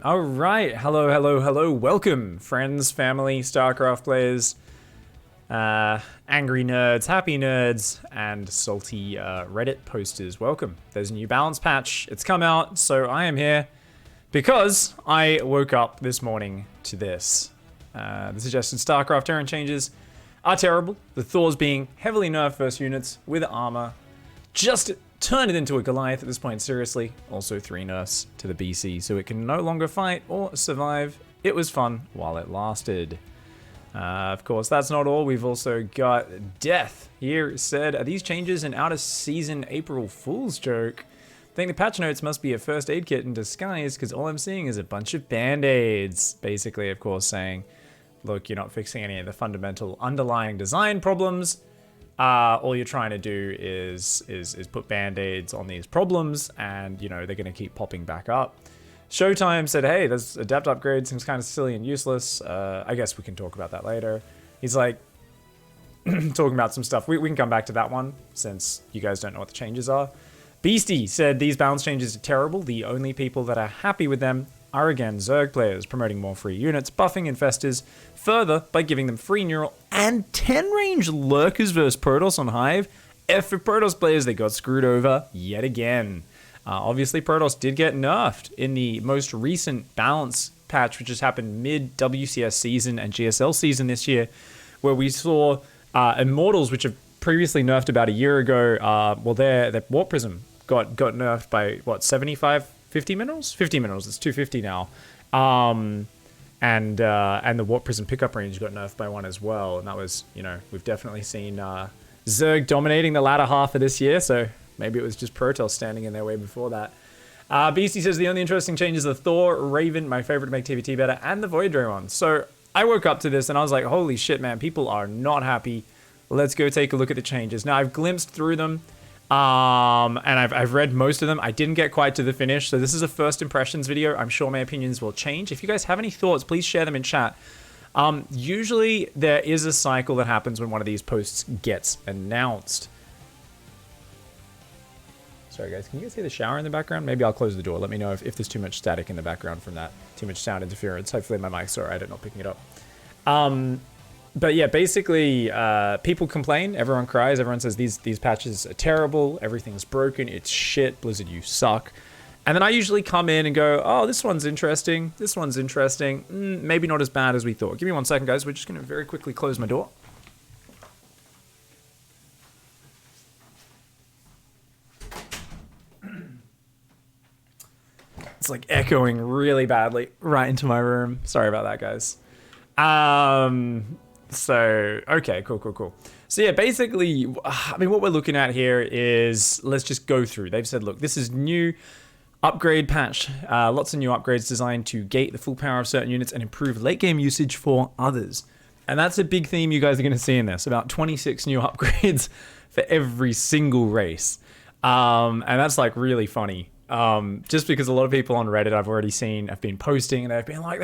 All right, hello, hello, hello. Welcome, friends, family, StarCraft players, angry nerds, happy nerds, and salty Reddit posters. Welcome. There's a new balance patch. It's come out, so I am here because I woke up this morning to this. The suggested StarCraft Terran changes are terrible. The Thors being heavily nerfed versus units with armor. Just turn it into a Goliath at this point, seriously. Also 3 nerfs to the BC, so it can no longer fight or survive. It was fun while it lasted. Of course, that's not all. We've also got Death. Here it said, are these changes an out-of-season April Fool's joke? I think the patch notes must be a first aid kit in disguise, because all I'm seeing is a bunch of band-aids. Basically, of course, saying, look, you're not fixing any of the fundamental underlying design problems. All you're trying to do is put band-aids on these problems, and you know they're going to keep popping back up. Showtime said, hey, there's Adept upgrade, seems kind of silly and useless. I guess we can talk about that later. He's like talking about some stuff. We can come back to that one since you guys don't know what the changes are. Beastie said these balance changes are terrible. The only people that are happy with them are again Zerg players, promoting more free units, buffing Infestors further by giving them free neural and 10 range Lurkers versus Protoss on Hive. F for Protoss players, they got screwed over yet again. Obviously, Protoss did get nerfed in the most recent balance patch, which has happened mid-WCS season and GSL season this year, where we saw Immortals, which have previously nerfed about a year ago. Well, their Warp Prism got nerfed by, what, 75? 50 minerals? 50 minerals. It's 250 now. And the Warp Prism pickup range got nerfed by 1 as well. And that was, you know, we've definitely seen Zerg dominating the latter half of this year. So maybe it was just Protoss standing in their way before that. Beastie says the only interesting changes are Thor, Raven, my favorite to make TVT better, and the Void Ray one. So I woke up to this and I was like, holy shit, man, people are not happy. Let's go take a look at the changes. Now I've glimpsed through them. And I've read most of them. I didn't get quite to the finish, so this is a first impressions video. I'm sure my opinions will change. If you guys have any thoughts, please share them in chat. Usually there is a cycle that happens when one of these posts gets announced. Sorry guys, can you guys hear the shower in the background? Maybe I'll close the door. Let me know if there's too much static in the background from that. Too much sound interference. Hopefully my mic's alright at not picking it up. But yeah, basically, people complain, everyone cries, everyone says these patches are terrible, everything's broken, it's shit, Blizzard, you suck. And then I usually come in and go, oh, this one's interesting, maybe not as bad as we thought. Give me 1 second, guys, we're just going to very quickly close my door. It's like echoing really badly right into my room. Sorry about that, guys. So, okay, cool. So yeah, basically, I mean, what we're looking at here is, let's just go through. They've said, look, this is new upgrade patch. Lots of new upgrades designed to gate the full power of certain units and improve late game usage for others. And that's a big theme you guys are going to see in this. About 26 new upgrades for every single race. And that's like really funny. Just because a lot of people on Reddit I've already seen have been posting and they've been like,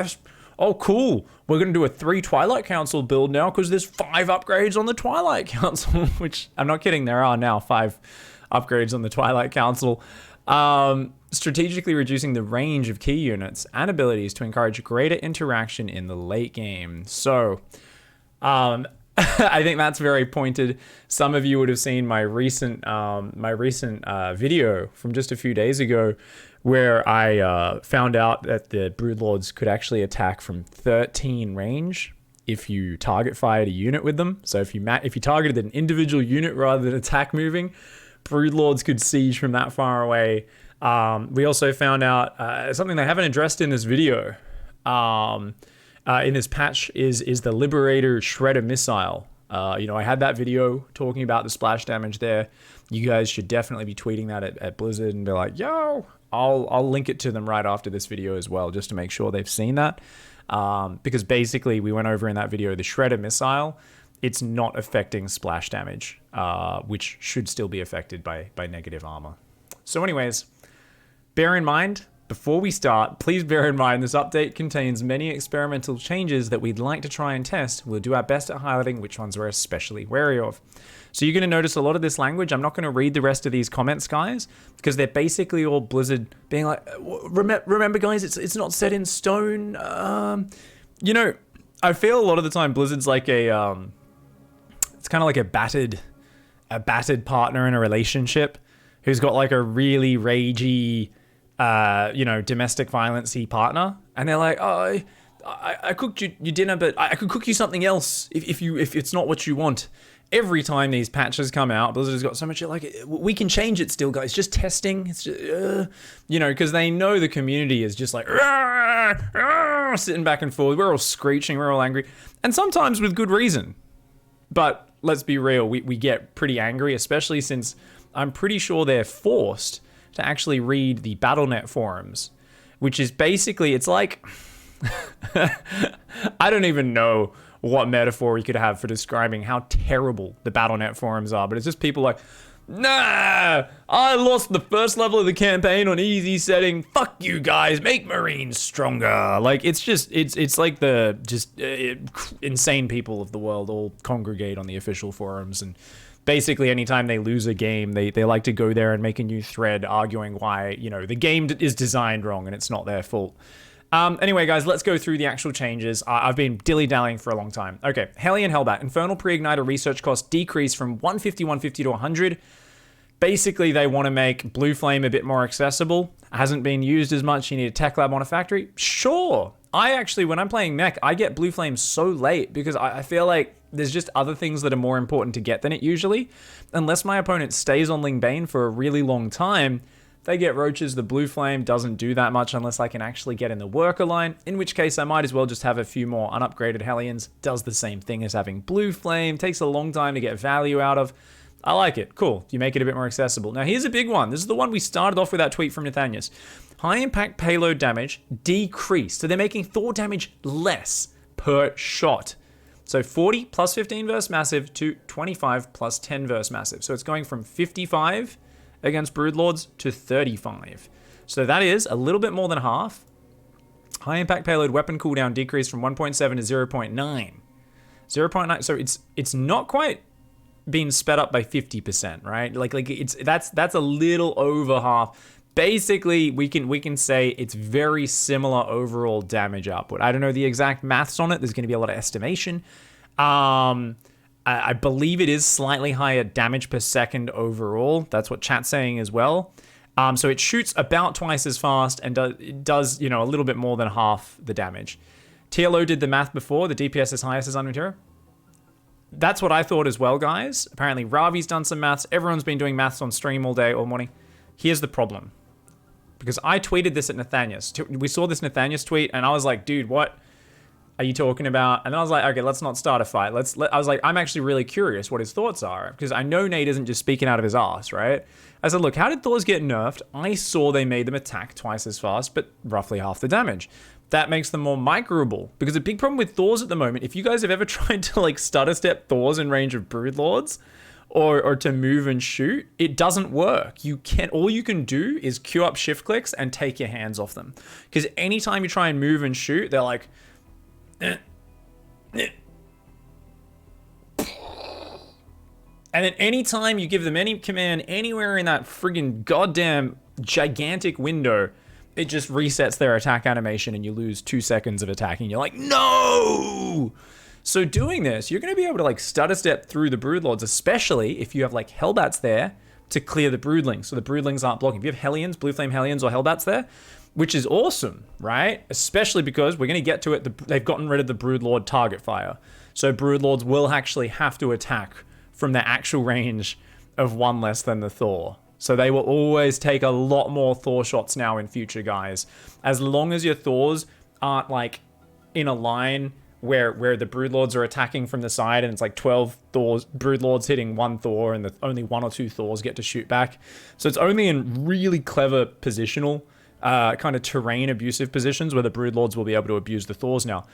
oh, cool. We're going to do a 3 Twilight Council build now because there's 5 upgrades on the Twilight Council, which I'm not kidding. There are now 5 upgrades on the Twilight Council. Strategically reducing the range of key units and abilities to encourage greater interaction in the late game. So, I think that's very pointed. Some of you would have seen my recent video from just a few days ago, where I found out that the Broodlords could actually attack from 13 range if you target fired a unit with them. So if you targeted an individual unit rather than attack moving, Broodlords could siege from that far away. We also found out something they haven't addressed in this video, in this patch, is the Liberator Shredder missile. You know, I had that video talking about the splash damage there. You guys should definitely be tweeting that at Blizzard and be like, yo, I'll link it to them right after this video as well, just to make sure they've seen that. Because basically we went over in that video, the Shredder missile, it's not affecting splash damage, which should still be affected by negative armor. So anyways, bear in mind, Before we start, please bear in mind this update contains many experimental changes that we'd like to try and test. We'll do our best at highlighting which ones we're especially wary of. So you're going to notice a lot of this language. I'm not going to read the rest of these comments, guys, because they're basically all Blizzard being like, remember guys, it's not set in stone. You know, I feel a lot of the time Blizzard's like it's kind of like a battered partner in a relationship who's got like a really ragey, domestic violence-y partner, and they're like, oh, I cooked you dinner, but I could cook you something else if it's not what you want. Every time these patches come out, Blizzard's got so much like, we can change it still, guys. Just testing. It's just, because they know the community is just like sitting back and forth. We're all screeching, we're all angry, and sometimes with good reason. But let's be real, we get pretty angry, especially since I'm pretty sure they're forced to actually read the Battle.net forums, which is basically, it's like, I don't even know what metaphor we could have for describing how terrible the Battle.net forums are, but it's just people like, nah, I lost the first level of the campaign on easy setting. Fuck you guys, make Marines stronger. Like, it's just, it's like the insane people of the world all congregate on the official forums, and basically anytime they lose a game, they like to go there and make a new thread arguing why, the game is designed wrong and it's not their fault. Anyway, guys, let's go through the actual changes. I've been dilly-dallying for a long time. Okay, Hellion Hellbat. Infernal Pre-Igniter research cost decreased from 150 to 100. Basically, they want to make Blue Flame a bit more accessible. Hasn't been used as much. You need a tech lab on a factory. Sure. I actually, when I'm playing mech, I get Blue Flame so late because I feel like there's just other things that are more important to get than it usually. Unless my opponent stays on Ling Bane for a really long time, they get roaches. The Blue Flame doesn't do that much unless I can actually get in the worker line, in which case I might as well just have a few more unupgraded Hellions. Does the same thing as having Blue Flame. Takes a long time to get value out of. I like it. Cool. You make it a bit more accessible. Now here's a big one. This is the one we started off with that tweet from Nathanius. High impact payload damage decreased. So they're making Thor damage less per shot. So 40 plus 15 versus massive to 25 plus 10 versus massive. So it's going from 55 against Broodlords to 35. So that is a little bit more than half. High impact payload weapon cooldown decreased from 1.7 to 0.9. 0.9, so it's not quite being sped up by 50%, right? Like that's a little over half. Basically, we can say it's very similar overall damage output. I don't know the exact maths on it. There's going to be a lot of estimation. I believe it is slightly higher damage per second overall. That's what chat's saying as well. So it shoots about twice as fast and does a little bit more than half the damage. TLO did the math before. The DPS is highest as Unmaterial. That's what I thought as well, guys. Apparently Ravi's done some maths. Everyone's been doing maths on stream all day, all morning. Here's the problem. Because I tweeted this at Nathanius. We saw this Nathanius tweet and I was like, dude, what are you talking about? And then I was like, okay, let's not start a fight. I was like, I'm actually really curious what his thoughts are, because I know Nate isn't just speaking out of his ass, right? I said, look, how did Thors get nerfed? I saw they made them attack twice as fast, but roughly half the damage. That makes them more microable, because a big problem with Thors at the moment, if you guys have ever tried to like stutter step Thors in range of Broodlords, or to move and shoot, it doesn't work. All you can do is queue up shift clicks and take your hands off them. Because anytime you try and move and shoot, they're like, and then anytime you give them any command anywhere in that friggin' goddamn gigantic window, it just resets their attack animation and you lose 2 seconds of attacking. You're like, no! So doing this, you're going to be able to like stutter step through the Broodlords, especially if you have like Hellbats there to clear the Broodlings. So the Broodlings aren't blocking. If you have Hellions, Blue Flame Hellions or Hellbats there, which is awesome, right? Especially because we're going to get to it. They've gotten rid of the Broodlord target fire. So Broodlords will actually have to attack from their actual range of one less than the Thor. So they will always take a lot more Thor shots now in future, guys. As long as your Thors aren't like in a line where the Broodlords are attacking from the side and it's like 12 Broodlords hitting one Thor and only 1 or 2 Thors get to shoot back. So it's only in really clever positional, kind of terrain abusive positions where the Broodlords will be able to abuse the Thors now.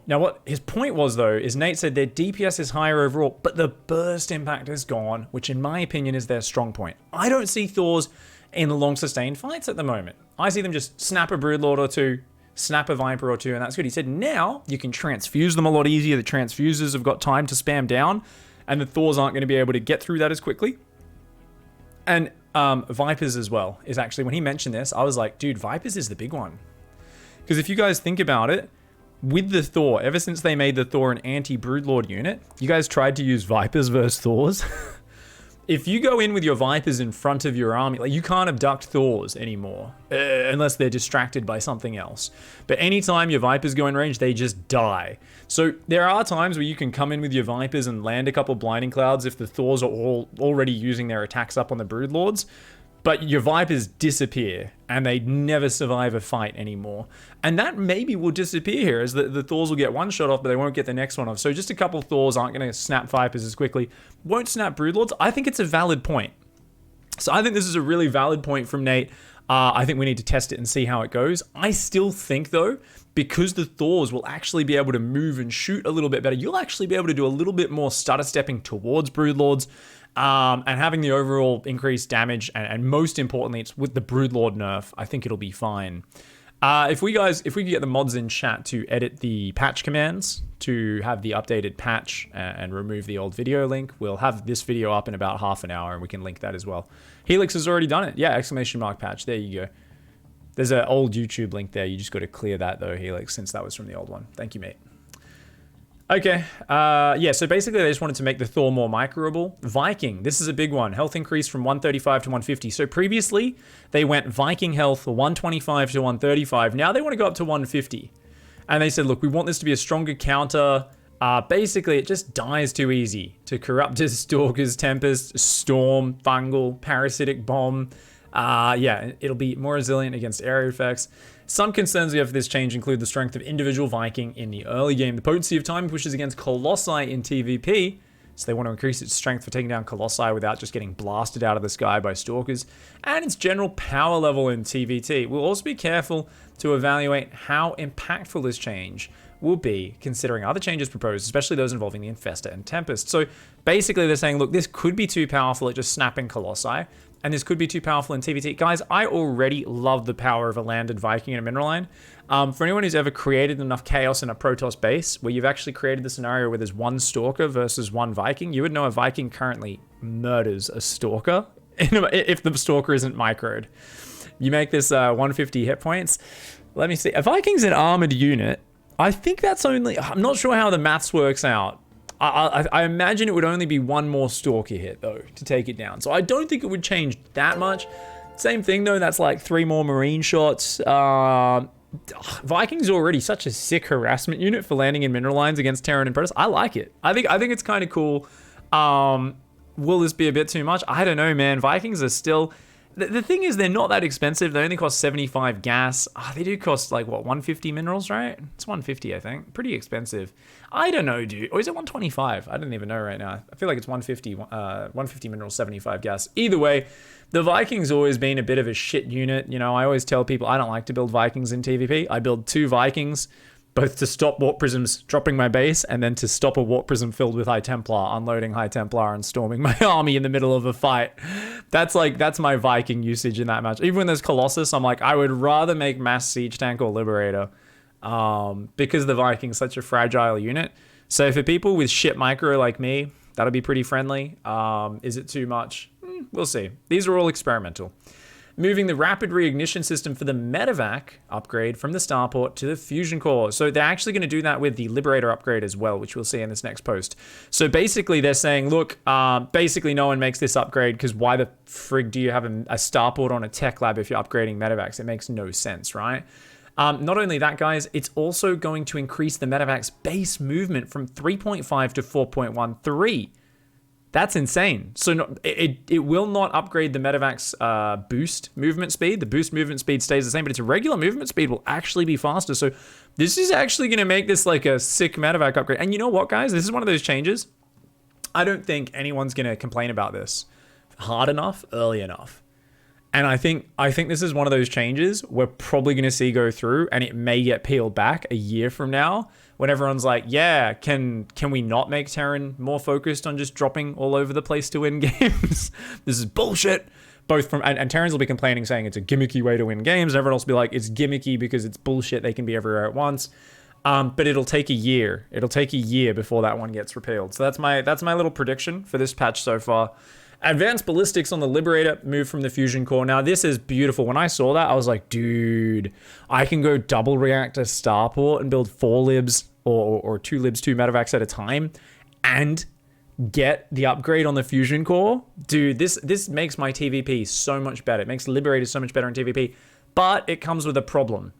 Now what his point was though, is Nate said their DPS is higher overall, but the burst impact is gone, which in my opinion is their strong point. I don't see Thors in the long sustained fights at the moment. I see them just snap a Broodlord or two, snap a Viper or two, and that's good. He said now you can transfuse them a lot easier. The transfusers have got time to spam down, and the Thors aren't going to be able to get through that as quickly. And Vipers as well is actually, when he mentioned this, I was like, dude, Vipers is the big one. Because if you guys think about it, with the Thor, ever since they made the Thor an anti-Broodlord unit, you guys tried to use Vipers versus Thors. If you go in with your Vipers in front of your army, like, you can't abduct Thors anymore, unless they're distracted by something else. But anytime your Vipers go in range, they just die. So there are times where you can come in with your Vipers and land a couple Blinding Clouds if the Thors are all already using their attacks up on the Broodlords. But your Vipers disappear, and they never survive a fight anymore. And that maybe will disappear here, as the Thors will get one shot off, but they won't get the next one off. So just a couple Thors aren't going to snap Vipers as quickly. Won't snap Broodlords. I think it's a valid point. So I think this is a really valid point from Nate. I think we need to test it and see how it goes. I still think, though, because the Thors will actually be able to move and shoot a little bit better, you'll actually be able to do a little bit more stutter stepping towards Broodlords. And having the overall increased damage, and most importantly, it's with the Broodlord nerf, I think it'll be fine. If we could get the mods in chat to edit the patch commands to have the updated patch and remove the old video link, we'll have this video up in about half an hour, and we can link that as well. Helix has already done it. Yeah, ! Patch. There you go. There's an old YouTube link there. You just got to clear that though, Helix, since that was from the old one. Thank you, mate. Okay, yeah, so basically they just wanted to make the Thor more microable. Viking, this is a big one. Health increase from 135 to 150. So previously, they went Viking health 125 to 135. Now they want to go up to 150. And they said, look, we want this to be a stronger counter. Basically, it just dies too easy to Corruptors, Stalkers, Tempest, Storm, Fungal, Parasitic Bomb. Yeah, it'll be more resilient against area effects. Some concerns we have for this change include the strength of individual Viking in the early game, the potency of time pushes against Colossi in TVP, so they want to increase its strength for taking down Colossi without just getting blasted out of the sky by Stalkers, and its general power level in TVT. We'll also be careful to evaluate how impactful this change will be, considering other changes proposed, especially those involving the Infestor and Tempest. So basically they're saying, look, this could be too powerful at just snapping Colossi, and this could be too powerful in TVT. Guys, I already love the power of a landed Viking in a mineral line. For anyone who's ever created enough chaos in a Protoss base, where you've actually created the scenario where there's one Stalker versus one Viking, you would know a Viking currently murders a Stalker if the Stalker isn't microed. You make this 150 hit points. Let me see. A Viking's an armored unit. I think that's only... I'm not sure how the maths works out. I imagine it would only be one more Stalker hit, though, to take it down. So I don't think it would change that much. Same thing, though. That's like 3 more Marine shots. Viking's already such a sick harassment unit for landing in mineral lines against Terran and Protoss. I like it. I think it's kind of cool. Will this be a bit too much? I don't know, man. Vikings are still... The thing is, they're not that expensive. They only cost 75 gas. They do cost, like, what, 150 minerals, right? It's 150, I think. Pretty expensive. I don't know, dude. Or is it 125? I don't even know right now. I feel like it's 150 minerals, 75 gas. Either way, the Vikings always been a bit of a shit unit. You know, I always tell people I don't like to build Vikings in TVP. I build 2 Vikings, both to stop Warp Prisms dropping my base, and then to stop a Warp Prism filled with High Templar, unloading High Templar and storming my army in the middle of a fight. That's my Viking usage in that match. Even when there's Colossus, I'm like, I would rather make Mass Siege Tank or Liberator, because the Viking's such a fragile unit. So for people with shit micro like me, that'll be pretty friendly. Is it too much? We'll see. These are all experimental. Moving the rapid reignition system for the medevac upgrade from the starport to the fusion core. So they're actually going to do that with the Liberator upgrade as well, which we'll see in this next post. So basically they're saying, look, basically no one makes this upgrade because why the frig do you have a starport on a tech lab if you're upgrading medevacs? It makes no sense, right? Not only that, guys, it's also going to increase the medevac's base movement from 3.5 to 4.13. That's insane. So it will not upgrade the medevac's boost movement speed. The boost movement speed stays the same, but its regular movement speed will actually be faster. So this is actually going to make this like a sick medevac upgrade. And you know what, guys? This is one of those changes. I don't think anyone's going to complain about this hard enough, early enough. And I think this is one of those changes we're probably going to see go through, and it may get peeled back a year from now when everyone's like, yeah, can we not make Terran more focused on just dropping all over the place to win games? This is bullshit. both from, and Terrans will be complaining saying it's a gimmicky way to win games, and everyone else will be like, it's gimmicky because it's bullshit, they can be everywhere at once. But it'll take a year. It'll take a year before that one gets repealed. So that's my little prediction for this patch so far. Advanced ballistics on the Liberator moved from the fusion core. Now this is beautiful. When I saw that, I was like, dude, I can go double reactor starport and build 4 libs or 2 libs, 2 medevacs at a time, and get the upgrade on the fusion core. Dude, this makes my TVP so much better. It makes Liberator so much better in TVP, but it comes with a problem.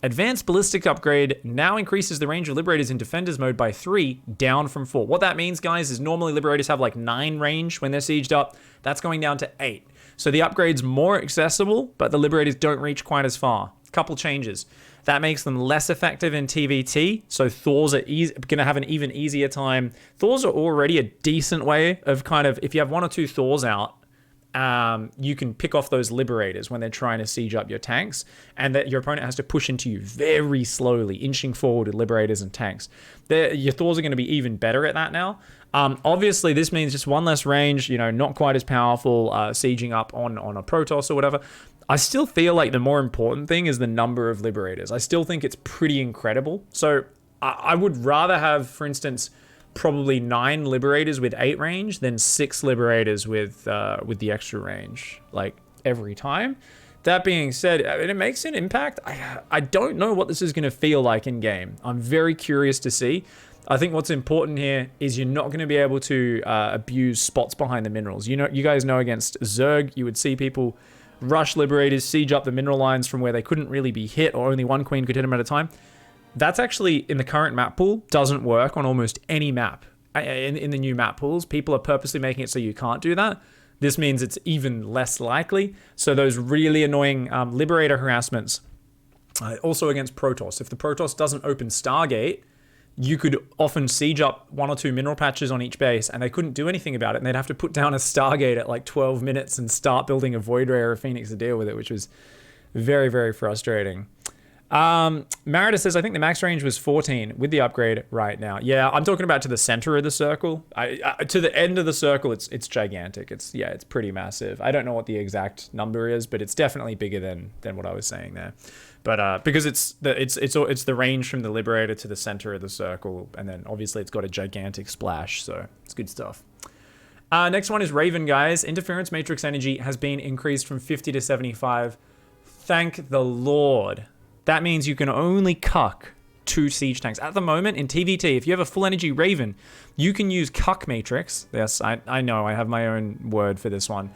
Advanced ballistic upgrade now increases the range of Liberators in Defenders mode by 3, down from 4. What that means, guys, is normally Liberators have like 9 range when they're sieged up. That's going down to 8. So the upgrade's more accessible, but the Liberators don't reach quite as far. Couple changes. That makes them less effective in TVT, so Thors are going to have an even easier time. Thors are already a decent way of kind of, if you have 1 or 2 Thors out, you can pick off those Liberators when they're trying to siege up your tanks, and that your opponent has to push into you very slowly, inching forward with Liberators and tanks. Your Thors are going to be even better at that now. Obviously, this means just 1 less range, not quite as powerful, sieging up on a Protoss or whatever. I still feel like the more important thing is the number of Liberators. I still think it's pretty incredible. So I would rather have, for instance, probably 9 Liberators with 8 range than 6 Liberators with the extra range, like every time. That being said, it makes an impact. I don't know what this is going to feel like in game. I'm very curious to see. I think what's important here is you're not going to be able to abuse spots behind the minerals. You guys know against Zerg, you would see people rush Liberators, siege up the mineral lines from where they couldn't really be hit, or only one queen could hit them at a time. That's actually, in the current map pool, doesn't work on almost any map. In the new map pools, people are purposely making it so you can't do that. This means it's even less likely. So those really annoying Liberator harassments, also against Protoss. If the Protoss doesn't open Stargate, you could often siege up 1 or 2 mineral patches on each base, and they couldn't do anything about it, and they'd have to put down a Stargate at like 12 minutes and start building a Void Ray or a Phoenix to deal with it, which was very, very frustrating. Marita says, I think the max range was 14 with the upgrade right now. Yeah, I'm talking about to the center of the circle. To the end of the circle, it's gigantic. It's pretty massive. I don't know what the exact number is, but it's definitely bigger than what I was saying there. But because it's the range from the Liberator to the center of the circle, and then obviously it's got a gigantic splash, so it's good stuff. Next one is Raven, guys. Interference matrix energy has been increased from 50 to 75. Thank the Lord. That means you can only cuck 2 siege tanks. At the moment, in TVT, if you have a full energy Raven, you can use cuck matrix. Yes, I know, I have my own word for this one.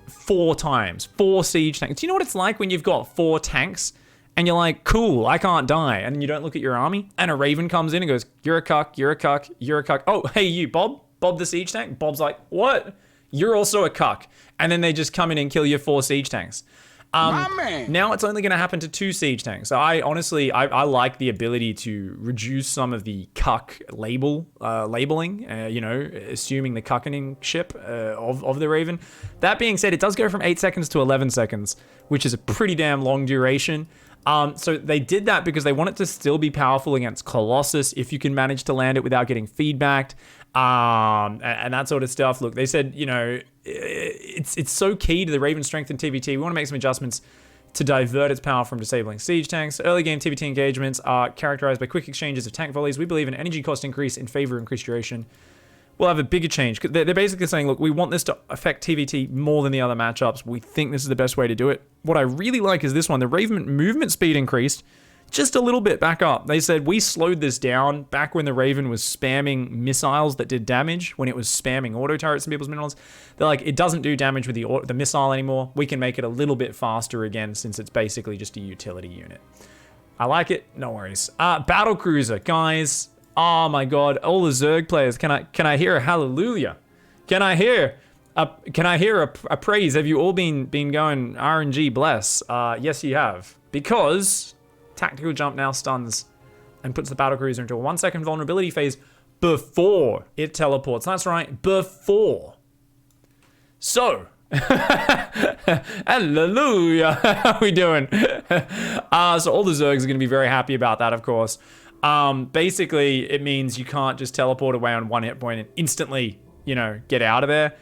4 times. 4 siege tanks. Do you know what it's like when you've got 4 tanks and you're like, cool, I can't die, and then you don't look at your army, and a Raven comes in and goes, you're a cuck, you're a cuck, you're a cuck. Oh, hey, you, Bob the siege tank? Bob's like, what? You're also a cuck. And then they just come in and kill your 4 siege tanks. Now it's only going to happen to 2 siege tanks. So I honestly like the ability to reduce some of the cuck labeling, assuming the cuckening ship of the Raven. That being said, it does go from 8 seconds to 11 seconds, which is a pretty damn long duration. So they did that because they want it to still be powerful against Colossus if you can manage to land it without getting feedbacked, and that sort of stuff. Look, they said, it's so key to the Raven strength in TVT. We want to make some adjustments to divert its power from disabling siege tanks. Early game TVT engagements are characterized by quick exchanges of tank volleys. We believe an energy cost increase in favor of increased duration will have a bigger change. They're basically saying, look, we want this to affect TVT more than the other matchups. We think this is the best way to do it. What I really like is this one. The Raven movement speed increased just a little bit back up. They said, we slowed this down back when the Raven was spamming missiles that did damage, when it was spamming auto turrets in people's minerals. They're like, it doesn't do damage with the missile anymore. We can make it a little bit faster again, since it's basically just a utility unit. I like it. No worries. Battlecruiser, guys. Oh my God, all the Zerg players. Can I hear a hallelujah? Can I hear a praise? Have you all been going RNG bless? Yes, you have. Because tactical jump now stuns and puts the Battlecruiser into a 1-second vulnerability phase before it teleports. That's right, before. So, hallelujah. How are we doing? So all the Zergs are going to be very happy about that, of course. Basically, it means you can't just teleport away on 1 hit point and instantly, get out of there.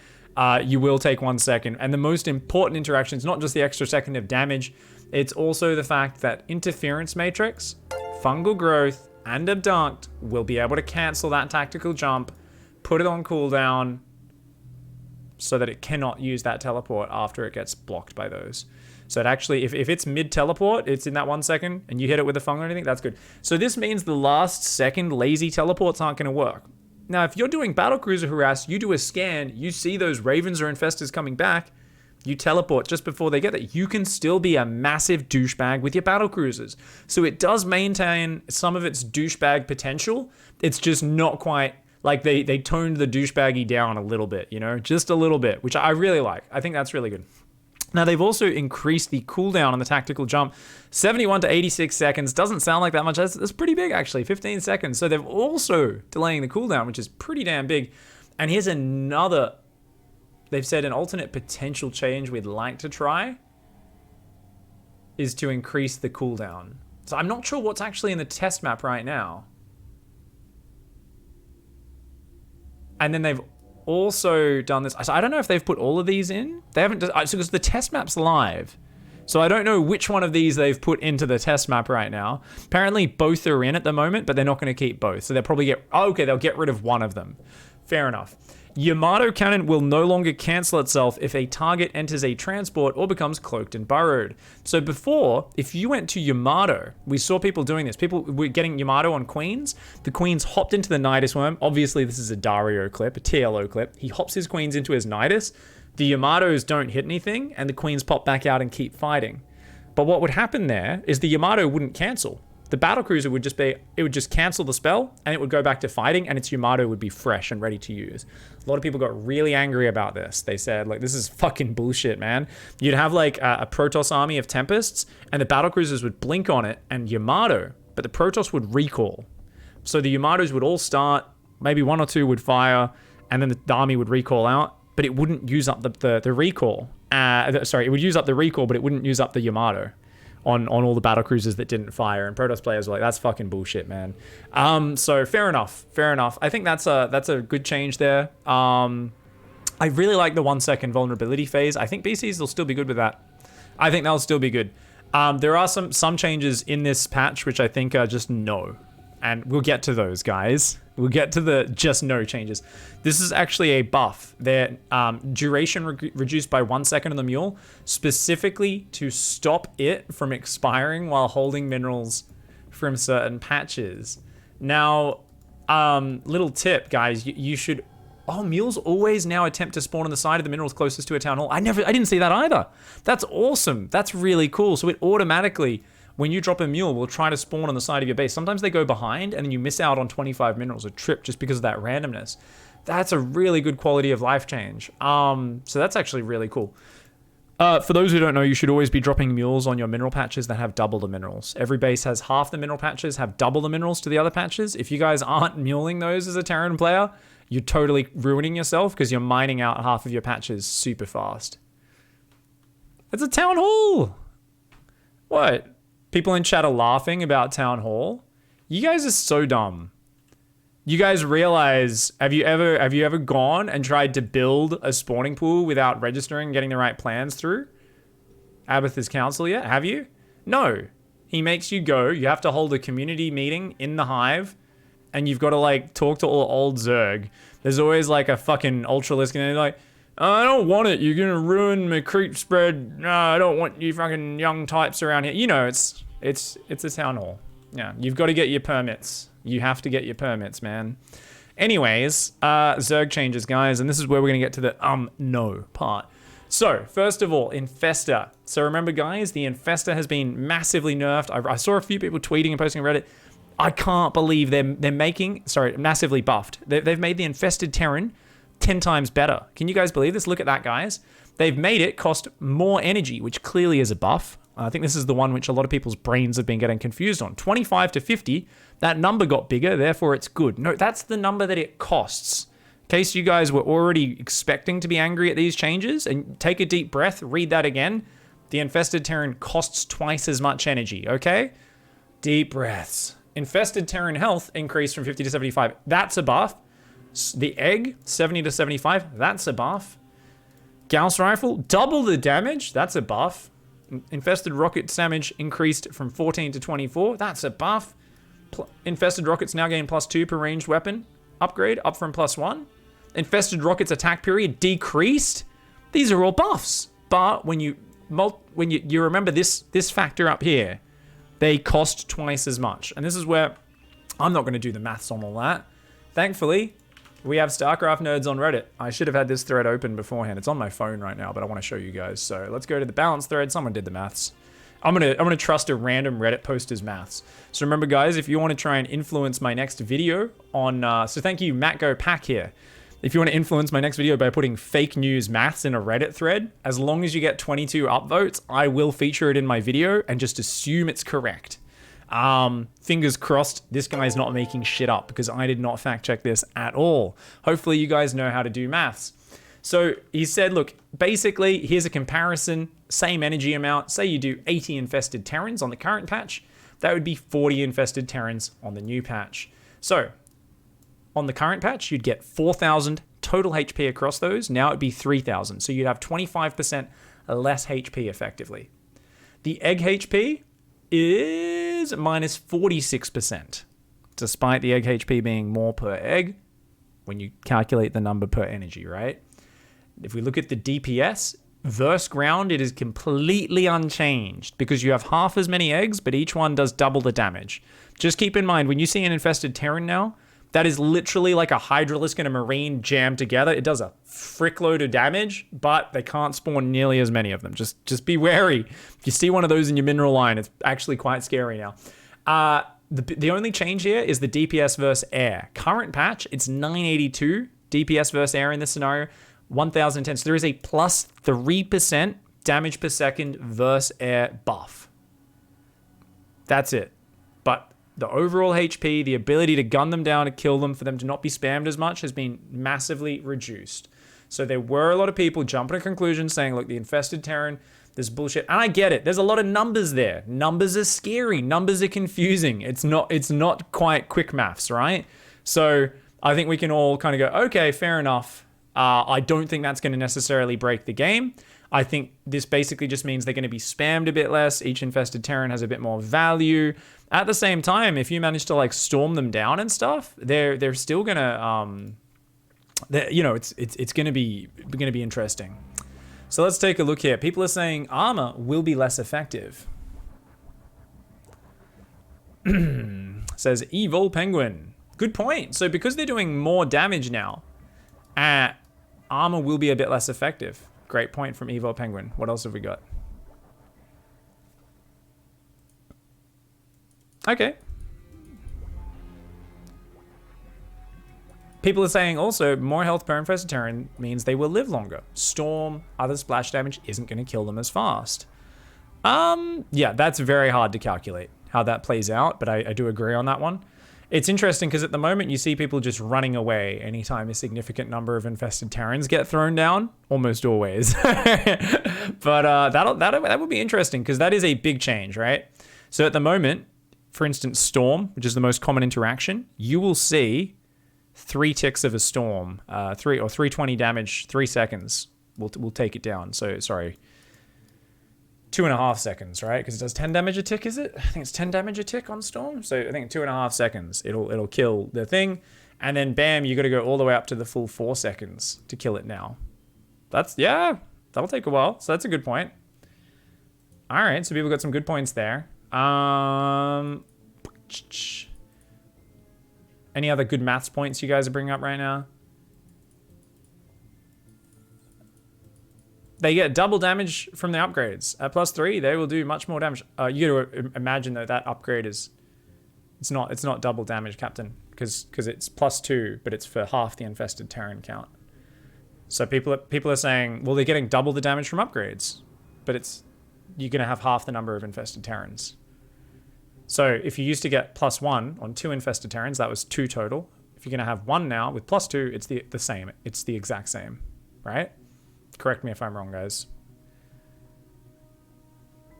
you will take 1 second. And the most important interaction is not just the extra second of damage, it's also the fact that Interference Matrix, Fungal Growth, and Abduct will be able to cancel that tactical jump, put it on cooldown, so that it cannot use that teleport after it gets blocked by those. So it actually, if it's mid-teleport, it's in that 1 second, and you hit it with a fungal or anything, that's good. So this means the last second lazy teleports aren't going to work. Now, if you're doing Battlecruiser harass, you do a scan, you see those Ravens or Infestors coming back, you teleport just before they get there. You can still be a massive douchebag with your Battlecruisers. So it does maintain some of its douchebag potential. It's just not quite, like they toned the douchebaggy down a little bit, you know, just a little bit, which I really like. I think that's really good. Now, they've also increased the cooldown on the tactical jump, 71 to 86 seconds. Doesn't sound like that much. That's pretty big, actually, 15 seconds. So they've also delaying the cooldown, which is pretty damn big. And here's another, they've said an alternate potential change we'd like to try is to increase the cooldown. So I'm not sure what's actually in the test map right now. And then they've also done this. So I don't know if they've put all of these in. They haven't, because the test map's live. So I don't know which one of these they've put into the test map right now. Apparently both are in at the moment, but they're not going to keep both. So they'll probably they'll get rid of one of them. Fair enough. Yamato Cannon will no longer cancel itself if a target enters a transport or becomes cloaked and burrowed. So before, if you went to Yamato, we saw people doing this. People were getting Yamato on Queens. The Queens hopped into the Nydus Worm. Obviously, this is a Dario clip, a TLO clip. He hops his Queens into his Nydus. The Yamatos don't hit anything, and the Queens pop back out and keep fighting. But what would happen there is the Yamato wouldn't cancel. The Battlecruiser would just cancel the spell, and it would go back to fighting, and its Yamato would be fresh and ready to use. A lot of people got really angry about this. They said, like, this is fucking bullshit, man. You'd have, like, a Protoss army of Tempests, and the Battlecruisers would blink on it and Yamato, but the Protoss would recall. So the Yamatos would all start, maybe one or two would fire, and then the army would recall out, but it wouldn't use up the recall. It would use up the recall, but it wouldn't use up the Yamato on all the Battlecruisers that didn't fire. And Protoss players were like, that's fucking bullshit, man. So fair enough. I think that's a good change there. I really like the 1 second vulnerability phase. I think BCs will still be good with that. I think they'll still be good. There are some changes in this patch which I think are just no. And we'll get to those, guys. We'll get to the just no changes. This is actually a buff. Their duration reduced by 1 second on the mule, specifically to stop it from expiring while holding minerals from certain patches. Now, little tip, guys, you should... Oh, mules always now attempt to spawn on the side of the minerals closest to a town hall. I didn't see that either. That's awesome. That's really cool. So it automatically... when you drop a mule, we'll try to spawn on the side of your base. Sometimes they go behind, and then you miss out on 25 minerals a trip just because of that randomness. That's a really good quality of life change. So that's actually really cool. For those who don't know, you should always be dropping mules on your mineral patches that have double the minerals. Every base has half the mineral patches, have double the minerals to the other patches. If you guys aren't muling those as a Terran player, you're totally ruining yourself because you're mining out half of your patches super fast. It's a town hall! What? People in chat are laughing about town hall. You guys are so dumb. You guys realize, have you ever gone and tried to build a spawning pool without registering, getting the right plans through Abathur's council yet? Have you? No. He makes you go. You have to hold a community meeting in the hive, and you've got to like talk to all old Zerg. There's always like a fucking ultralisk, and they're like, I don't want it. You're gonna ruin my creep spread. No, I don't want you fucking young types around here. You know, it's a town hall. Yeah, you've got to get your permits. You have to get your permits, man. Anyways, Zerg changes, guys, and this is where we're gonna get to the no part. So, first of all, Infestor. So remember, guys, the Infestor has been massively nerfed. I saw a few people tweeting and posting on Reddit. I can't believe they're making, massively buffed. They've made the infested Terran 10 times better. Can you guys believe this? Look at that, guys. They've made it cost more energy, which clearly is a buff. I think this is the one which a lot of people's brains have been getting confused on. 25 to 50, that number got bigger, therefore it's good. No, that's the number that it costs. In case you guys were already expecting to be angry at these changes, and take a deep breath, read that again. The infested Terran costs twice as much energy, okay? Deep breaths. Infested Terran health increased from 50 to 75. That's a buff. The egg, 70 to 75. That's a buff. Gauss rifle, double the damage. That's a buff. Infested rockets damage increased from 14 to 24. That's a buff. Infested rockets now gain +2 per ranged weapon. Upgrade, up from +1. Infested rockets attack period decreased. These are all buffs. But when you remember this factor up here, they cost twice as much. And this is where I'm not going to do the maths on all that. Thankfully, we have StarCraft nerds on Reddit. I should have had this thread open beforehand. It's on my phone right now, but I want to show you guys. So let's go to the balance thread. Someone did the maths. I'm gonna trust a random Reddit poster's maths. So remember, guys, if you want to try and influence my next video on, so thank you, Matt Go Pack here. If you want to influence my next video by putting fake news maths in a Reddit thread, as long as you get 22 upvotes, I will feature it in my video and just assume it's correct. Fingers crossed this guy's not making shit up, because I did not fact check this at all. Hopefully you guys know how to do maths. So he said, look, basically, here's a comparison, same energy amount. Say you do 80 infested Terrans on the current patch, that would be 40 infested Terrans on the new patch. So on the current patch, you'd get 4,000 total HP across those. Now it'd be 3,000. So you'd have 25% less HP effectively. The egg HP is minus 46%, despite the egg HP being more per egg when you calculate the number per energy, right? If we look at the DPS versus ground, it is completely unchanged because you have half as many eggs, but each one does double the damage. Just keep in mind, when you see an infested Terran now, that is literally like a Hydralisk and a Marine jammed together. It does a frickload of damage, but they can't spawn nearly as many of them. Just be wary. If you see one of those in your mineral line, it's actually quite scary now. The only change here is the DPS versus air. Current patch, it's 982 DPS versus air in this scenario, 1010. So there is a plus 3% damage per second versus air buff. That's it. But the overall HP, the ability to gun them down, to kill them, for them to not be spammed as much, has been massively reduced. So there were a lot of people jumping to conclusions saying, look, the infested Terran, this bullshit. And I get it. There's a lot of numbers there. Numbers are scary. Numbers are confusing. It's not quite quick maths, right? So I think we can all kind of go, okay, fair enough. I don't think that's going to necessarily break the game. I think this basically just means they're going to be spammed a bit less. Each infested Terran has a bit more value. At the same time, if you manage to like storm them down and stuff, they're still gonna it's gonna be interesting. So let's take a look here. People are saying armor will be less effective. Says Evil Penguin. Good point. So because they're doing more damage now, armor will be a bit less effective. Great point from Evo Penguin. What else have we got? Okay. People are saying also more health per infested Terran means they will live longer. Storm, other splash damage isn't going to kill them as fast. Yeah, that's very hard to calculate how that plays out, but I do agree on that one. It's interesting because at the moment you see people just running away anytime a significant number of infested Terrans get thrown down, almost always. But that would be interesting because that is a big change, right? So at the moment, for instance, Storm, which is the most common interaction, you will see 3 ticks of a Storm, 320 damage, 3 seconds. We'll take it down. So sorry. 2.5 seconds, right? Because it does 10 damage a tick, is it? I think it's 10 damage a tick on Storm. So I think 2.5 seconds, it'll kill the thing. And then bam, you got to go all the way up to the full 4 seconds to kill it now. That'll take a while. So that's a good point. All right, so people got some good points there. Any other good maths points you guys are bringing up right now? They get double damage from the upgrades. At +3, they will do much more damage. You gotta imagine though that upgrade is, it's not double damage, Captain, because it's +2, but it's for half the infested Terran count. So people are saying, well, they're getting double the damage from upgrades, but you're gonna have half the number of infested Terrans. So if you used to get +1 on 2 infested Terrans, that was 2 total. If you're gonna have 1 now with +2, it's the same. It's the exact same, right? Correct me if I'm wrong, guys.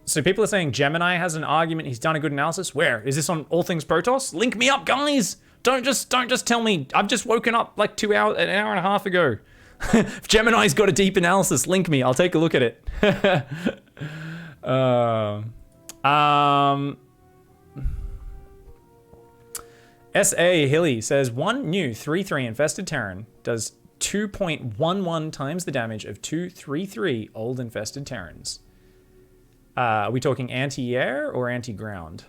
So people are saying Gemini has an argument. He's done a good analysis. Where? Is this on All Things Protoss? Link me up, guys. Don't just tell me. I've just woken up like an hour and a half ago. If Gemini's got a deep analysis, link me. I'll take a look at it. S.A. Hilly says, one new 3/3 infested Terran does 2.11 times the damage of 2 3/3 old infested Terrans. Are we talking anti-air or anti-ground?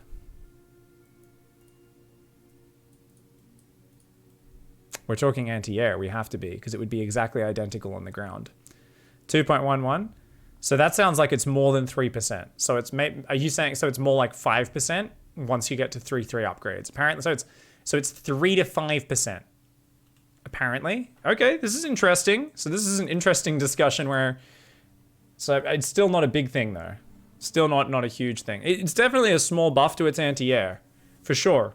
We're talking anti-air. We have to be, because it would be exactly identical on the ground. 2.11. So that sounds like it's more than 3%. So it's are you saying so it's more like 5% once you get to 3/3 upgrades? Apparently, so it's 3 to 5%. Apparently. Okay, this is interesting. So this is an interesting discussion where, so it's still not a big thing though. Still not a huge thing. It's definitely a small buff to its anti-air, for sure.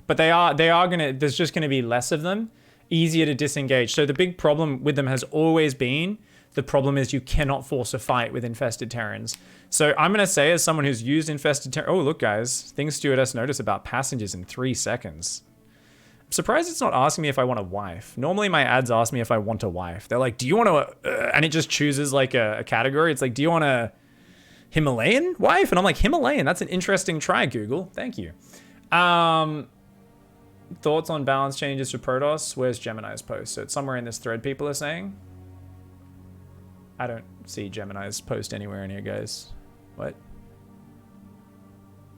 But they are gonna. There's just gonna be less of them, easier to disengage. So the big problem with them has always been, the problem is you cannot force a fight with infested Terrans. So I'm gonna say, as someone who's used infested Terrans, oh look guys, things stewardess notice about passengers in 3 seconds. I'm surprised it's not asking me if I want a wife. Normally my ads ask me if I want a wife. They're like, do you want to, and it just chooses like a category. It's like, do you want a Himalayan wife? And I'm like, Himalayan, that's an interesting try, Google. Thank you. Thoughts on balance changes for Protoss? Where's Gemini's post? So it's somewhere in this thread, people are saying. I don't see Gemini's post anywhere in here, guys. What?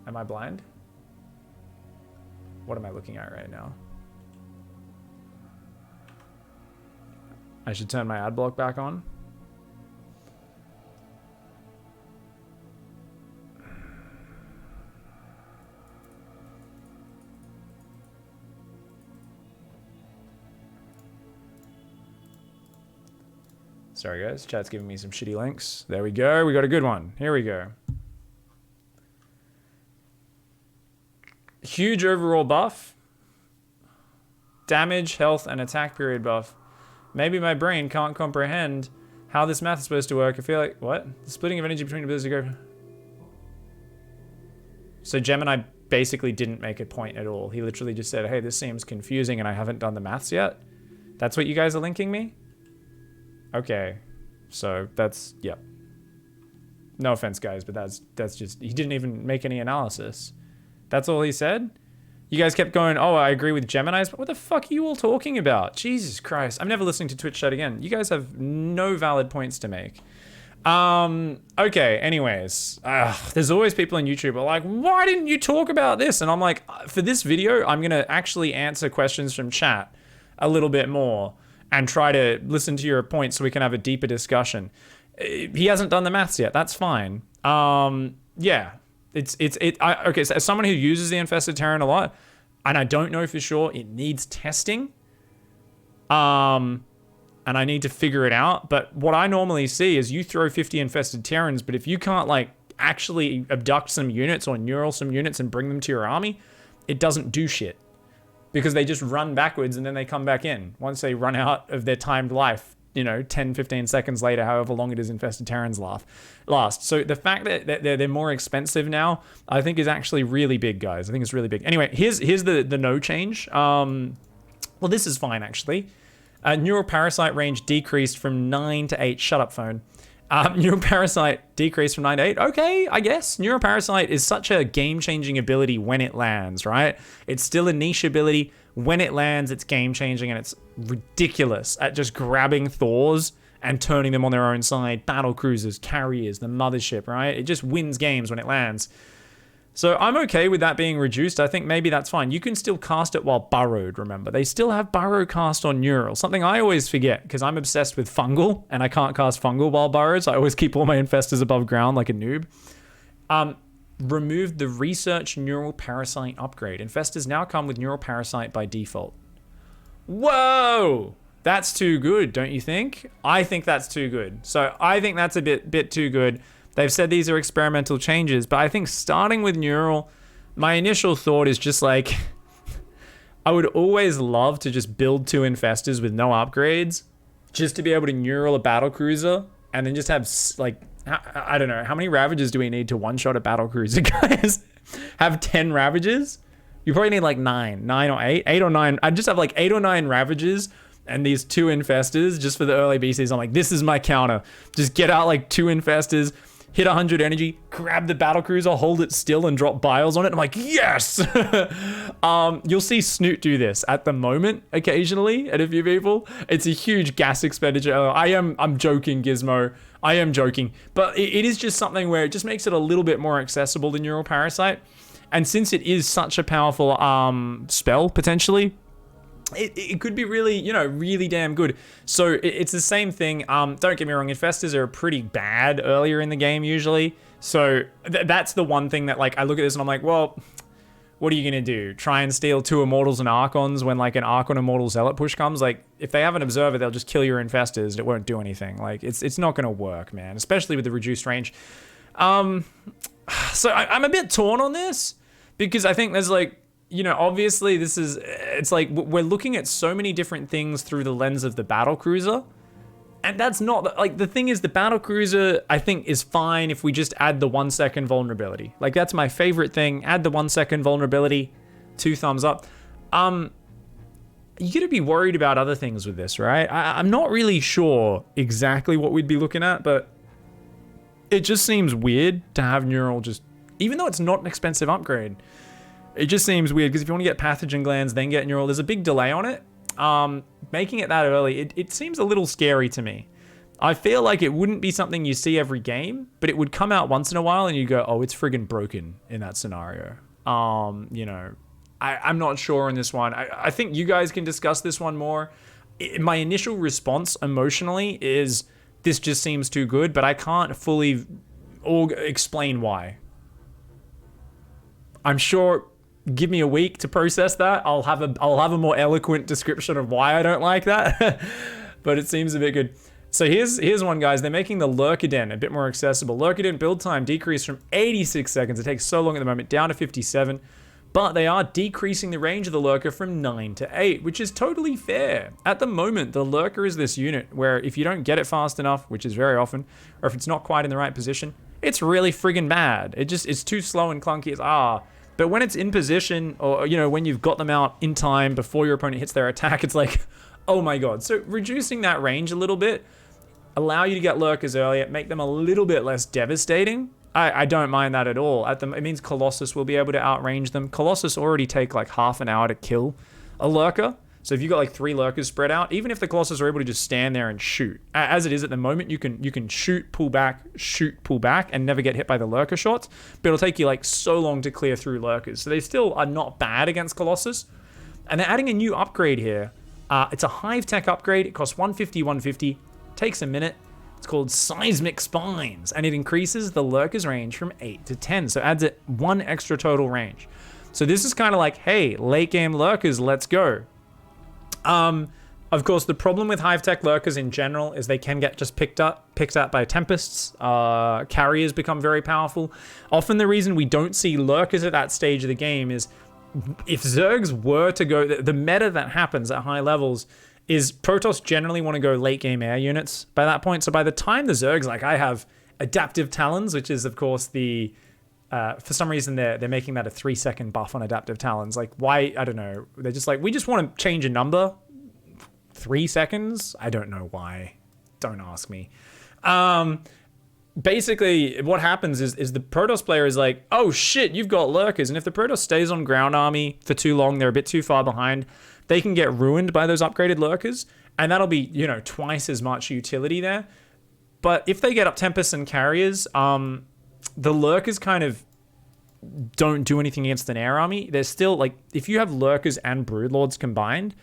Am I blind? What am I looking at right now? I should turn my ad block back on. Sorry guys, chat's giving me some shitty links. There we go, we got a good one. Here we go. Huge overall buff. Damage, health, and attack period buff. Maybe my brain can't comprehend how this math is supposed to work. I feel like, what? The splitting of energy between abilities to go. So Gemini basically didn't make a point at all. He literally just said, hey, this seems confusing and I haven't done the maths yet. That's what you guys are linking me? Okay, so that's, yeah. No offense, guys, but that's just, he didn't even make any analysis. That's all he said? You guys kept going, oh, I agree with Gemini's, but what the fuck are you all talking about? Jesus Christ, I'm never listening to Twitch chat again. You guys have no valid points to make. Okay, anyways, there's always people on YouTube who are like, why didn't you talk about this? And I'm like, for this video, I'm gonna actually answer questions from chat a little bit more and try to listen to your points so we can have a deeper discussion. He hasn't done the maths yet. That's fine. Yeah, okay. So as someone who uses the Infested Terran a lot, and I don't know for sure, it needs testing. And I need to figure it out. But what I normally see is you throw 50 Infested Terrans, but if you can't like actually abduct some units or neural some units and bring them to your army, it doesn't do shit. Because they just run backwards and then they come back in. Once they run out of their timed life, you know, 10, 15 seconds later, however long it is Infested Terrans last. So the fact that they're more expensive now, I think is actually really big, guys. I think it's really big. Anyway, here's the no change. Well, this is fine, actually. Neural Parasite range decreased from 9 to 8. Shut up, phone. Neural Parasite decreased from 9 to 8. Okay, I guess. Neural Parasite is such a game-changing ability when it lands, right? It's still a niche ability. When it lands, it's game-changing, and it's ridiculous at just grabbing Thors and turning them on their own side. Battlecruisers, carriers, the Mothership, right? It just wins games when it lands. So I'm okay with that being reduced. I think maybe that's fine. You can still cast it while burrowed, remember. They still have burrow cast on Neural. Something I always forget, because I'm obsessed with fungal, and I can't cast fungal while burrowed, so I always keep all my infestors above ground like a noob. Removed the Research Neural Parasite upgrade. Infestors now come with Neural Parasite by default. Whoa! That's too good, don't you think? I think that's too good. So I think that's a bit too good. They've said these are experimental changes, but I think starting with Neural, my initial thought is just like, I would always love to just build 2 Infestors with no upgrades, just to be able to Neural a Battlecruiser, and then just have, like, I don't know, how many Ravages do we need to one-shot a Battlecruiser, guys? Have 10 Ravages? You probably need like 9 or 8 or 9. I'd just have like 8 or 9 Ravages and these 2 Infestors just for the early BCs. I'm like, this is my counter. Just get out like 2 Infestors, hit 100 energy, grab the Battlecruiser, hold it still, and drop Biles on it. I'm like, yes! You'll see Snoot do this at the moment, occasionally, at a few people. It's a huge gas expenditure. I'm joking, Gizmo. I am joking. But it is just something where it just makes it a little bit more accessible than Neural Parasite. And since it is such a powerful spell, potentially, it could be really, you know, really damn good. So it's the same thing. Don't get me wrong, Infestors are pretty bad earlier in the game usually. So that's the one thing that, like, I look at this and I'm like, well, what are you going to do? Try and steal 2 Immortals and Archons when, like, an Archon Immortal Zealot push comes? Like, if they have an Observer, they'll just kill your Infestors and it won't do anything. Like, it's not going to work, man, especially with the reduced range. So I'm a bit torn on this because I think there's, like, you know, obviously it's like we're looking at so many different things through the lens of the Battlecruiser. And that's not, like, the thing is the Battlecruiser, I think, is fine if we just add the 1 second vulnerability. Like, that's my favorite thing. Add the 1 second vulnerability, 2 thumbs up. You gotta be worried about other things with this, right? I'm not really sure exactly what we'd be looking at, but it just seems weird to have Neural just, even though it's not an expensive upgrade, it just seems weird, because if you want to get Pathogen Glands, then get Neural, there's a big delay on it. Making it that early, it seems a little scary to me. I feel like it wouldn't be something you see every game, but it would come out once in a while and you go, oh, it's friggin' broken in that scenario. You know, I'm not sure on this one. I think you guys can discuss this one more. My initial response emotionally is this just seems too good, but I can't fully explain why. I'm sure, give me a week to process that. I'll have a more eloquent description of why I don't like that. But it seems a bit good. So here's one, guys. They're making the Lurker Den a bit more accessible. Lurker Den build time decreased from 86 seconds. It takes so long at the moment, down to 57. But they are decreasing the range of the Lurker from 9 to 8, which is totally fair. At the moment, the Lurker is this unit where if you don't get it fast enough, which is very often, or if it's not quite in the right position, it's really friggin' bad. It's too slow and clunky. But when it's in position, or, you know, when you've got them out in time before your opponent hits their attack, it's like, oh my god. So reducing that range a little bit, allow you to get Lurkers earlier, make them a little bit less devastating. I don't mind that at all. It means Colossus will be able to outrange them. Colossus already take like half an hour to kill a Lurker. So if you've got like 3 Lurkers spread out, even if the Colossus are able to just stand there and shoot, as it is at the moment, you can shoot, pull back, and never get hit by the Lurker shots, but it'll take you like so long to clear through Lurkers. So they still are not bad against Colossus. And they're adding a new upgrade here. It's a Hive Tech upgrade. It costs 150, takes a minute. It's called Seismic Spines, and it increases the Lurker's range from 8 to 10. So adds it 1 extra total range. So this is kind of like, hey, late game Lurkers, let's go. Of course, the problem with Hive Tech Lurkers in general is they can get just picked up by Tempests. Carriers become very powerful. Often the reason we don't see Lurkers at that stage of the game is if Zergs were to go, the meta that happens at high levels is Protoss generally want to go late game air units by that point. So by the time the Zergs, like I have Adaptive Talons, which is of course the, for some reason they're making that a 3-second buff on Adaptive Talons. Like why, I don't know. They're just like, we just want to change a number. 3 seconds? I don't know why. Don't ask me. Basically what happens is the Protoss player is like, oh shit, you've got Lurkers. And if the Protoss stays on ground army for too long, they're a bit too far behind, they can get ruined by those upgraded Lurkers. And that'll be, you know, twice as much utility there. But if they get up Tempests and Carriers, the Lurkers kind of don't do anything against an air army. They're still like, if you have Lurkers and Broodlords combined,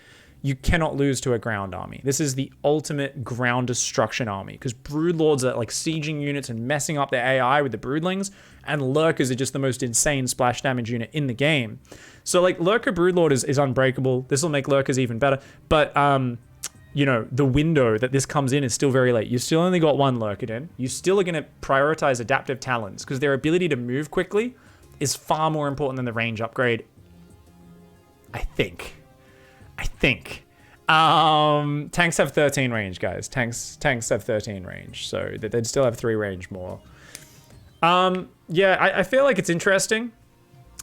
you cannot lose to a ground army. This is the ultimate ground destruction army, because Broodlords are like sieging units and messing up their AI with the Broodlings, and Lurkers are just the most insane splash damage unit in the game. So like Lurker Broodlord is unbreakable. This will make Lurkers even better. But you know, the window that this comes in is still very late. You still only got 1 Lurker in. You still are going to prioritize Adaptive Talons, because their ability to move quickly is far more important than the range upgrade. I think. Tanks have 13 range, guys. Tanks have 13 range, so they'd still have 3 range more. Yeah, I feel like it's interesting.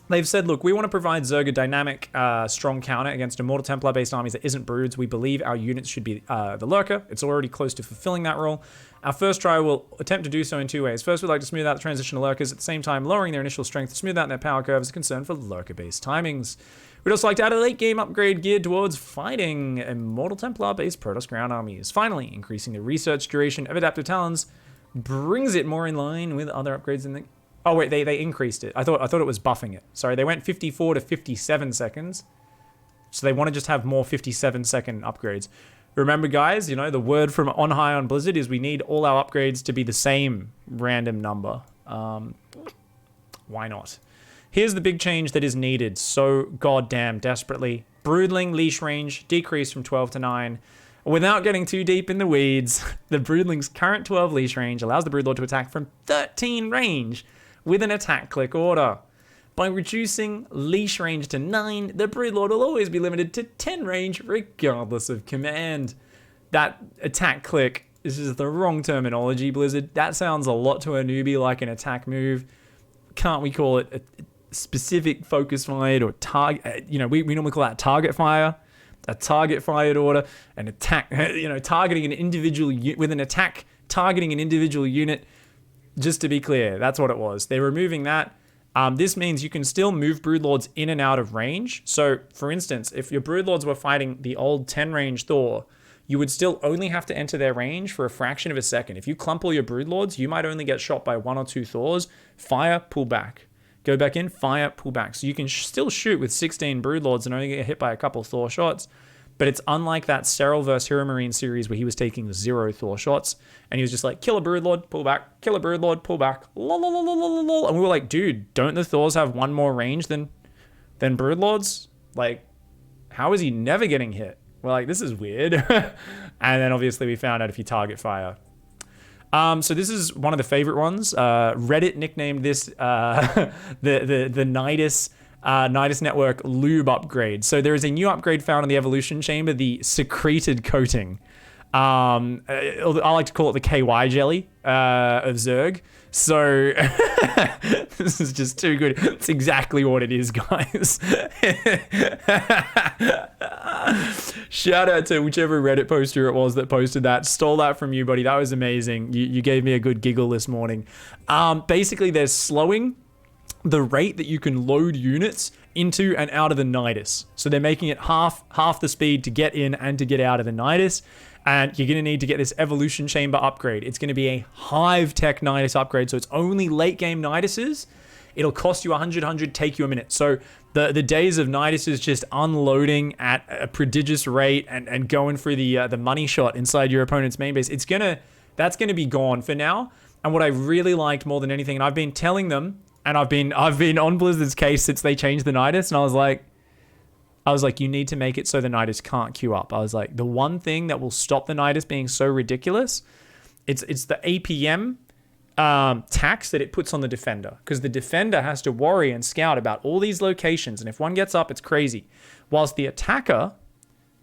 They've said, look, we want to provide Zerg a dynamic, strong counter against Immortal Templar-based armies that isn't broods. We believe our units should be the Lurker. It's already close to fulfilling that role. Our first try will attempt to do so in two ways. First, we'd like to smooth out the transition to Lurkers, at the same time lowering their initial strength to smooth out their power curve as a concern for Lurker-based timings. We'd also like to add a late-game upgrade geared towards fighting Immortal Templar-based Protoss ground armies. Finally, increasing the research duration of Adaptive Talons brings it more in line with other upgrades in the... Oh, wait, they increased it. I thought it was buffing it. Sorry, they went 54 to 57 seconds. So they want to just have more 57-second upgrades. Remember, guys, you know, the word from on high on Blizzard is we need all our upgrades to be the same random number. Why not? Here's the big change that is needed so goddamn desperately. Broodling leash range decreased from 12 to 9. Without getting too deep in the weeds, the Broodling's current 12 leash range allows the Broodlord to attack from 13 range with an attack click order. By reducing leash range to 9, the Broodlord will always be limited to 10 range regardless of command. That attack click, this is the wrong terminology, Blizzard. That sounds a lot to a newbie like an attack move. Can't we call it a specific focus fired or target? You know, we normally call that target fire. A target fired order, an attack, you know, targeting an individual with an attack targeting an individual unit. Just to be clear, that's what it was. They're removing that. This means you can still move Broodlords in and out of range. So, for instance, if your Broodlords were fighting the old 10 range Thor, you would still only have to enter their range for a fraction of a second. If you clump all your Broodlords, you might only get shot by 1 or 2 Thors. Fire, pull back. Go back in, fire, pull back. So you can still shoot with 16 Broodlords and only get hit by a couple Thor shots. But it's unlike that Cyril vs. Hero Marine series where he was taking 0 Thor shots. And he was just like, kill a Broodlord, pull back. Kill a Broodlord, pull back. Lol, lol, lol, lol, lol. And we were like, dude, don't the Thors have one more range than Broodlords? Like, how is he never getting hit? We're like, this is weird. And then obviously we found out if you target fire. So this is one of the favorite ones. Reddit nicknamed this the Nydus Network lube upgrade. So there is a new upgrade found in the evolution chamber, the secreted coating. I like to call it the KY jelly of Zerg. So this is just too good. It's exactly what it is, guys. Shout out to whichever Reddit poster it was that posted that. Stole that from you, buddy. That was amazing. You gave me a good giggle this morning. Basically, they're slowing the rate that you can load units into and out of the Nydus. So they're making it half the speed to get in and to get out of the Nydus. And you're going to need to get this evolution chamber upgrade. It's going to be a Hive Tech Nydus upgrade. So it's only late game Nyduses. It'll cost you 100, take you a minute. So the days of Nyduses just unloading at a prodigious rate and going for the money shot inside your opponent's main base, that's going to be gone for now. And what I really liked more than anything, and I've been telling them, and I've been on Blizzard's case since they changed the Nydus, and I was like, you need to make it so the Nydus can't queue up. I was like, the one thing that will stop the Nydus being so ridiculous, it's the APM tax that it puts on the defender. Because the defender has to worry and scout about all these locations, and if one gets up, it's crazy. Whilst the attacker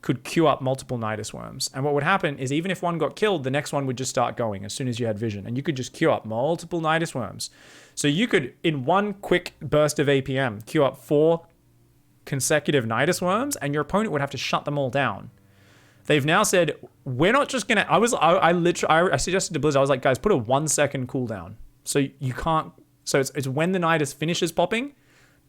could queue up multiple Nydus Worms. And what would happen is even if one got killed, the next one would just start going as soon as you had vision. And you could just queue up multiple Nydus Worms. So you could, in one quick burst of APM, queue up 4 consecutive Nydus Worms, and your opponent would have to shut them all down. They've now said, we're not just gonna, I suggested to Blizzard, I was like, guys, put a 1 second cooldown. So you can't, so it's when the Nydus finishes popping,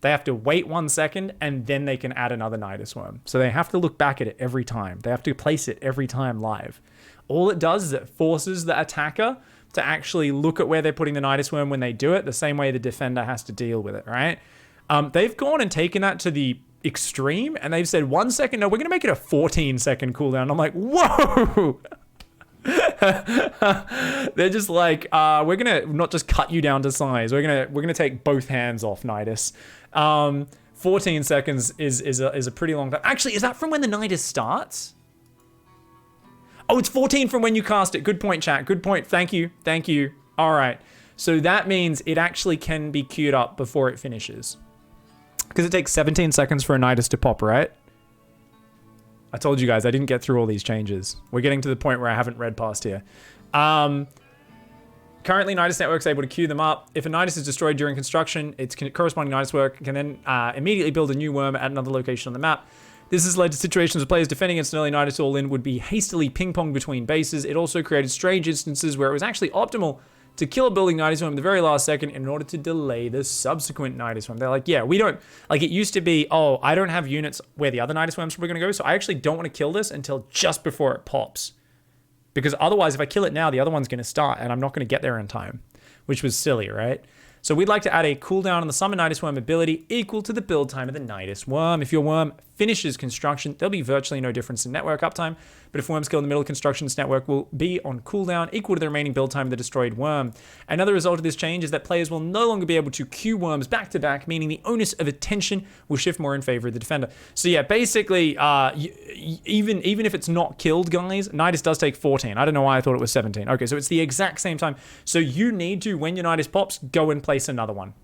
they have to wait 1 second, and then they can add another Nydus Worm. So they have to look back at it every time. They have to place it every time live. All it does is it forces the attacker to actually look at where they're putting the Nydus Worm when they do it, the same way the defender has to deal with it, right? They've gone and taken that to the extreme, and they've said 1 second, no, we're going to make it a 14-second cooldown. I'm like, whoa! They're just like, we're going to not just cut you down to size. We're going to take both hands off Nydus. 14 seconds is a pretty long time. Actually, is that from when the Nydus starts? Oh, it's 14 from when you cast it. Good point, chat. Good point. Thank you. All right. So that means it actually can be queued up before it finishes. Because it takes 17 seconds for a Nydus to pop, right? I told you guys, I didn't get through all these changes. We're getting to the point where I haven't read past here. Currently, Nydus Network is able to queue them up. If a Nydus is destroyed during construction, its corresponding Nydus work can then immediately build a new worm at another location on the map. This has led to situations where players defending against an early Nydus all-in would be hastily ping-ponged between bases. It also created strange instances where it was actually optimal to kill a building Nydus Worm at the very last second in order to delay the subsequent Nydus Worm. They're like, yeah, we don't... Like, it used to be, oh, I don't have units where the other Nydus Worms were going to go, so I actually don't want to kill this until just before it pops. Because otherwise, if I kill it now, the other one's going to start, and I'm not going to get there in time. Which was silly, right? So we'd like to add a cooldown on the Summon Nydus Worm ability equal to the build time of the Nydus Worm. If your worm finishes construction, there'll be virtually no difference in network uptime, but if worms kill in the middle of construction, this network will be on cooldown equal to the remaining build time of the destroyed worm. Another result of this change is that players will no longer be able to queue worms back to back, meaning the onus of attention will shift more in favor of the defender. So yeah, basically, even if it's not killed, guys, Nydus does take 14. I don't know why I thought it was 17. Okay, so it's the exact same time. So you need to, when your Nydus pops, go and place another one.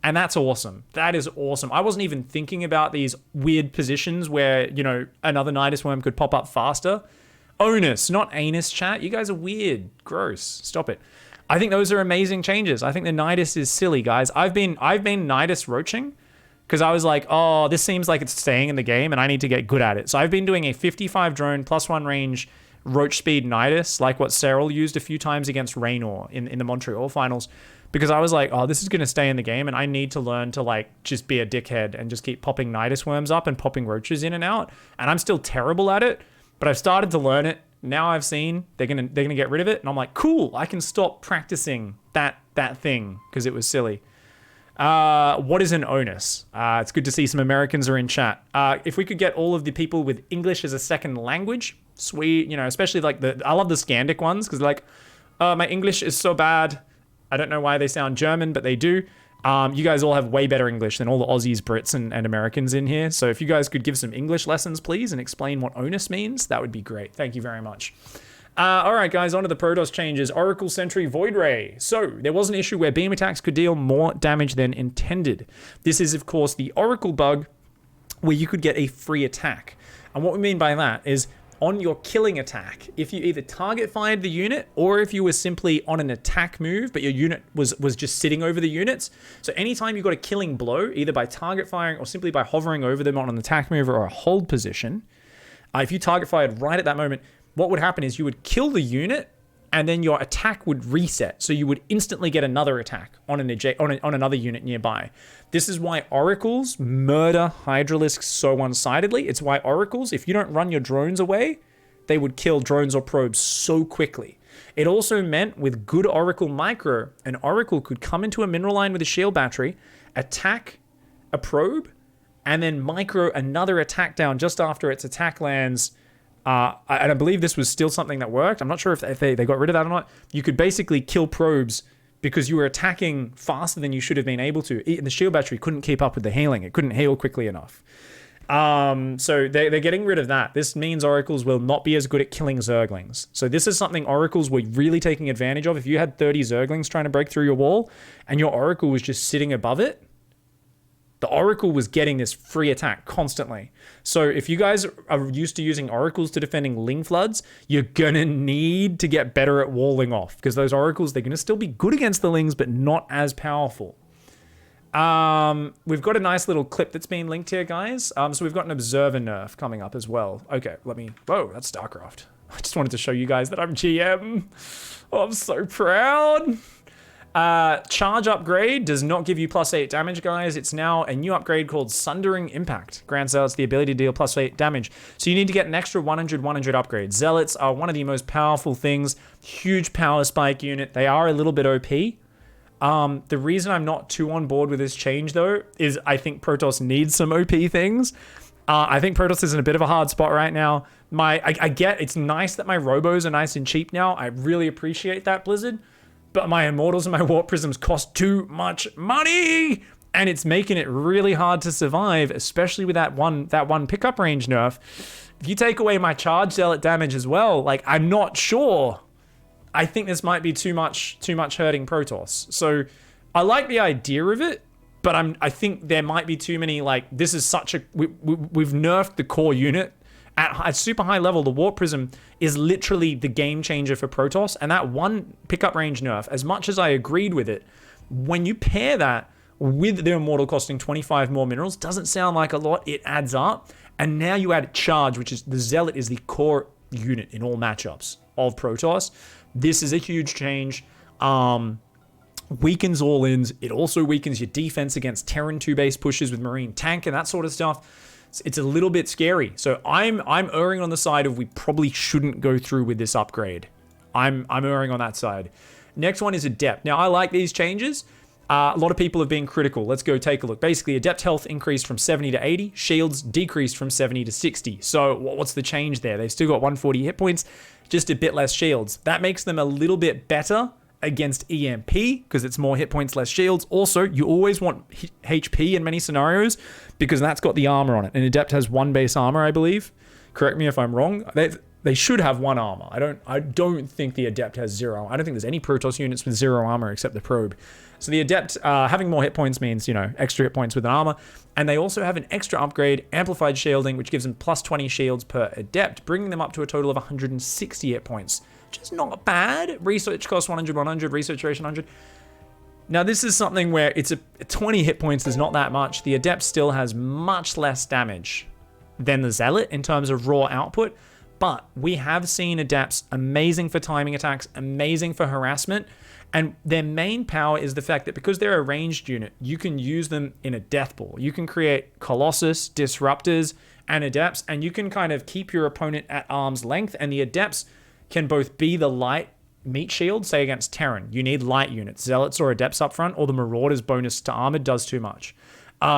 And that's awesome. That is awesome. I wasn't even thinking about these weird positions where, you know, another Nydus Worm could pop up faster. Onus, not anus, chat. You guys are weird. Gross. Stop it. I think those are amazing changes. I think the Nydus is silly, guys. I've been Nydus roaching because I was like, oh, this seems like it's staying in the game and I need to get good at it. So I've been doing a 55 drone +1 range roach speed Nydus, like what Cyril used a few times against Raynor in the Montreal finals. Because I was like, oh, this is going to stay in the game and I need to learn to like just be a dickhead and just keep popping Nydus Worms up and popping roaches in and out. And I'm still terrible at it, but I've started to learn it. Now I've seen they're gonna get rid of it. And I'm like, cool, I can stop practicing that thing because it was silly. What is an onus? It's good to see some Americans are in chat. If we could get all of the people with English as a second language, sweet, you know, especially like I love the Scandic ones because like, my English is so bad. I don't know why they sound German, but they do. You guys all have way better English than all the Aussies, Brits, and Americans in here. So if you guys could give some English lessons, please, and explain what onus means, that would be great. Thank you very much. All right, guys, on to the Protoss changes. Oracle Sentry Void Ray. So there was an issue where beam attacks could deal more damage than intended. This is, of course, the Oracle bug where you could get a free attack. And what we mean by that is on your killing attack, if you either target fired the unit or if you were simply on an attack move, but your unit was just sitting over the units. So anytime you got a killing blow, either by target firing or simply by hovering over them on an attack move or a hold position, if you target fired right at that moment, what would happen is you would kill the unit and then your attack would reset. So you would instantly get another attack on another unit nearby. This is why oracles murder Hydralisks so one-sidedly. It's why oracles, if you don't run your drones away, they would kill drones or probes so quickly. It also meant with good oracle micro, an oracle could come into a mineral line with a shield battery, attack a probe, and then micro another attack down just after its attack lands. And I believe this was still something that worked. I'm not sure if they got rid of that or not. You could basically kill probes because you were attacking faster than you should have been able to. And the shield battery couldn't keep up with the healing. It couldn't heal quickly enough. So they're getting rid of that. This means oracles will not be as good at killing zerglings. So this is something oracles were really taking advantage of. If you had 30 zerglings trying to break through your wall and your oracle was just sitting above it, the oracle was getting this free attack constantly. So if you guys are used to using oracles to defending ling floods, you're gonna need to get better at walling off because those oracles, they're gonna still be good against the lings, but not as powerful. We've got a nice little clip that's been linked here, guys. So we've got an observer nerf coming up as well. Okay, whoa, that's StarCraft. I just wanted to show you guys that I'm GM. Oh, I'm so proud. Charge upgrade does not give you +8 damage, guys. It's now a new upgrade called Sundering Impact. Grants Zealots the ability to deal +8 damage. So you need to get an extra 100 upgrade. Zealots are one of the most powerful things. Huge power spike unit. They are a little bit OP. The reason I'm not too on board with this change, though, is I think Protoss needs some OP things. I think Protoss is in a bit of a hard spot right now. I get it's nice that my robos are nice and cheap now. I really appreciate that, Blizzard. But my Immortals and my Warp Prisms cost too much money, and it's making it really hard to survive, especially with that one pickup range nerf. If you take away my charge zealot damage as well, like I'm not sure. I think this might be too much hurting Protoss. So I like the idea of it, but I think there might be too many, like, this is such a we've nerfed the core unit At super high level, the Warp Prism is literally the game changer for Protoss, and that one pickup range nerf, as much as I agreed with it, when you pair that with the Immortal costing 25 more minerals, doesn't sound like a lot, it adds up. And now you add Charge, which is the Zealot is the core unit in all matchups of Protoss. This is a huge change. Weakens all-ins. It also weakens your defense against Terran 2-base pushes with Marine tank and that sort of stuff. It's a little bit scary. So I'm erring on the side of we probably shouldn't go through with this upgrade. I'm erring on that side. Next one is Adept. Now, I like these changes. A lot of people have been critical. Let's go take a look. Basically, Adept health increased from 70 to 80. Shields decreased from 70 to 60. So what's the change there? They've still got 140 hit points, just a bit less shields. That makes them a little bit better against EMP because it's more hit points, less shields. Also, you always want HP in many scenarios because that's got the armor on it. And Adept has 1 base armor, I believe. Correct me if I'm wrong. They should have 1 armor. I don't think the Adept has 0. I don't think there's any Protoss units with 0 armor except the Probe. So the Adept having more hit points means, extra hit points with an armor. And they also have an extra upgrade, Amplified Shielding, which gives them plus 20 shields per Adept, bringing them up to a total of 160 hit points, which is not bad. Research cost 100, 100, research duration 100. Now, this is something where it's a 20 hit points is not that much. The Adept still has much less damage than the Zealot in terms of raw output. But we have seen Adepts amazing for timing attacks, amazing for harassment. And their main power is the fact that because they're a ranged unit, you can use them in a death ball. You can create Colossus, Disruptors, and Adepts, and you can kind of keep your opponent at arm's length. And the Adepts can both be the light meat shield, say against Terran. You need light units, Zealots or Adepts up front, or the Marauder's bonus to armor does too much.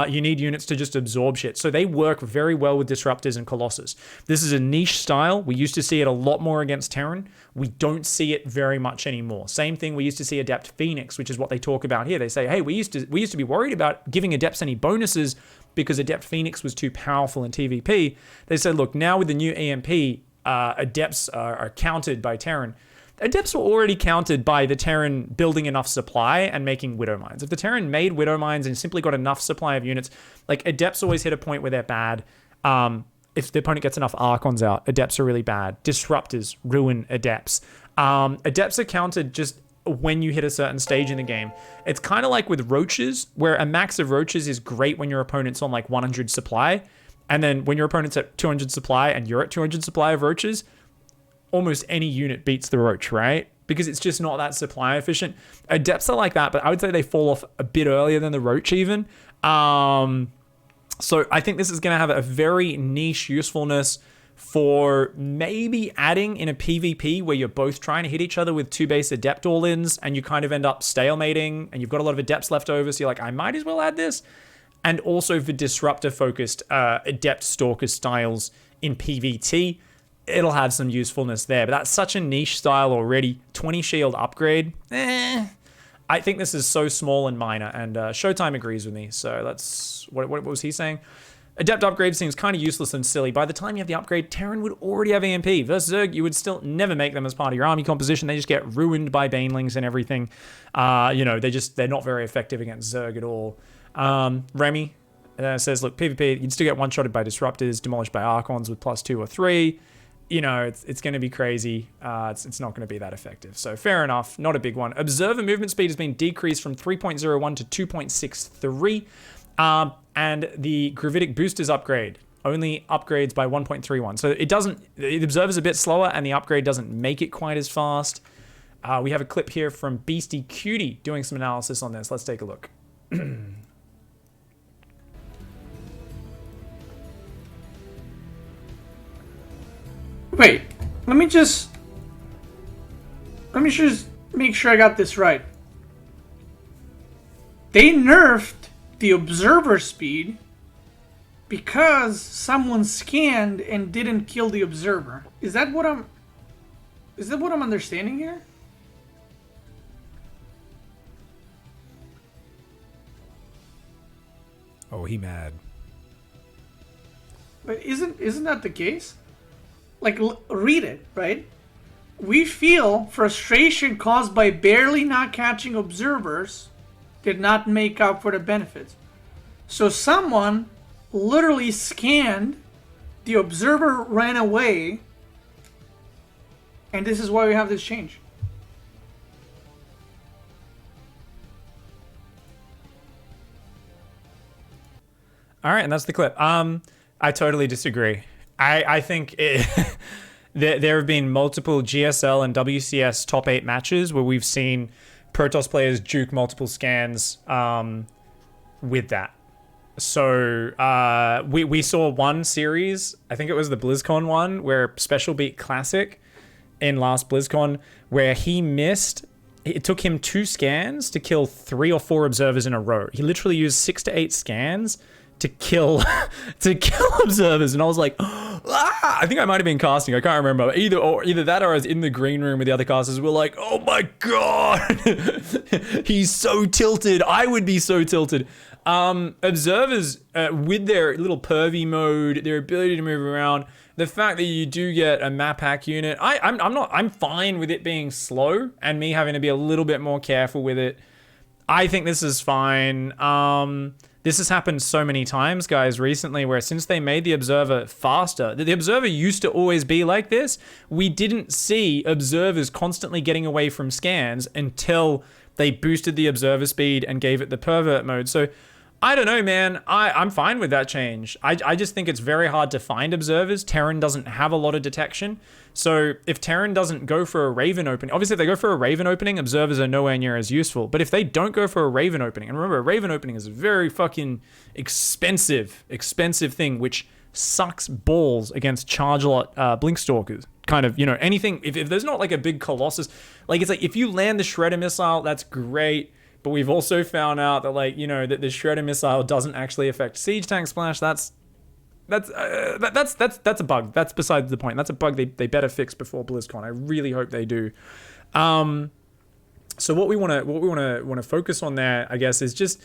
You need units to just absorb shit. So they work very well with Disruptors and Colossus. This is a niche style. We used to see it a lot more against Terran. We don't see it very much anymore. Same thing, we used to see Adept Phoenix, which is what they talk about here. They say, hey, we used to be worried about giving Adepts any bonuses because Adept Phoenix was too powerful in TVP. They said, look, now with the new EMP, Adepts are countered by Terran. Adepts were already counted by the Terran building enough supply and making Widow Mines. If the Terran made Widow Mines and simply got enough supply of units, like Adepts always hit a point where they're bad. If the opponent gets enough Archons out, Adepts are really bad. Disruptors ruin Adepts. Adepts are counted just when you hit a certain stage in the game. It's kind of like with Roaches, where a max of Roaches is great when your opponent's on like 100 supply. And then when your opponent's at 200 supply and you're at 200 supply of Roaches, almost any unit beats the Roach, right? Because it's just not that supply efficient. Adepts are like that, but I would say they fall off a bit earlier than the Roach even. So I think this is going to have a very niche usefulness for maybe adding in a PvP where you're both trying to hit each other with 2 base Adept all-ins and you kind of end up stalemating and you've got a lot of Adepts left over. So you're like, I might as well add this. And also for Disruptor-focused Adept Stalker styles in PvT, it'll have some usefulness there. But that's such a niche style already. 20 shield upgrade. I think this is so small and minor. And Showtime agrees with me. So let's... What was he saying? Adept upgrade seems kind of useless and silly. By the time you have the upgrade, Terran would already have EMP. Versus Zerg, you would still never make them as part of your army composition. They just get ruined by Banelings and everything. They're not very effective against Zerg at all. Remy says, look, PvP, you'd still get one-shotted by Disruptors, demolished by Archons with +2 or 3. It's going to be crazy. It's not going to be that effective. So fair enough, not a big one. Observer movement speed has been decreased from 3.01 to 2.63. And the Gravitic Boosters upgrade only upgrades by 1.31. So the Observer's a bit slower and the upgrade doesn't make it quite as fast. We have a clip here from Beastie Cutie doing some analysis on this. Let's take a look. Wait, let me just make sure I got this right. They nerfed the observer speed because someone scanned and didn't kill the observer. Is that what I'm understanding here? Oh, he mad. But isn't that the case? Like, read it, right? We feel frustration caused by barely not catching observers did not make up for the benefits. So someone literally scanned The observer ran away, and this is why we have this change. All right, and that's the clip. I totally disagree. I think there have been multiple GSL and WCS top 8 matches where we've seen Protoss players juke multiple scans with that. So we saw one series, I think it was the BlizzCon one, where Special beat Classic in last BlizzCon, where he missed. It took him 2 scans to kill 3 or 4 observers in a row. He literally used 6 to 8 scans to kill observers, and I was like, I think I might have been casting. I can't remember. Either that or I was in the green room with the other casters. We're like, oh my god, he's so tilted. I would be so tilted. Observers with their little pervy mode, their ability to move around, the fact that you do get a map hack unit, I'm fine with it being slow and me having to be a little bit more careful with it. I think this is fine. This has happened so many times, guys, recently, where since they made the Observer faster, the Observer used to always be like this. We didn't see observers constantly getting away from scans until they boosted the Observer speed and gave it the pervert mode. So I don't know, man. I'm fine with that change. I just think it's very hard to find observers. Terran doesn't have a lot of detection. So if Terran doesn't go for a Raven opening, obviously if they go for a Raven opening, observers are nowhere near as useful. But if they don't go for a Raven opening, and remember, a Raven opening is a very fucking expensive thing, which sucks balls against charge lot Blinkstalkers. Kind of, anything, if there's not like a big Colossus, like it's like if you land the Shredder missile, that's great. But we've also found out that that the Shredder missile doesn't actually affect siege tank splash. That's a bug. That's besides the point. That's a bug they better fix before BlizzCon. I really hope they do. So what we want to focus on there, I guess, is just,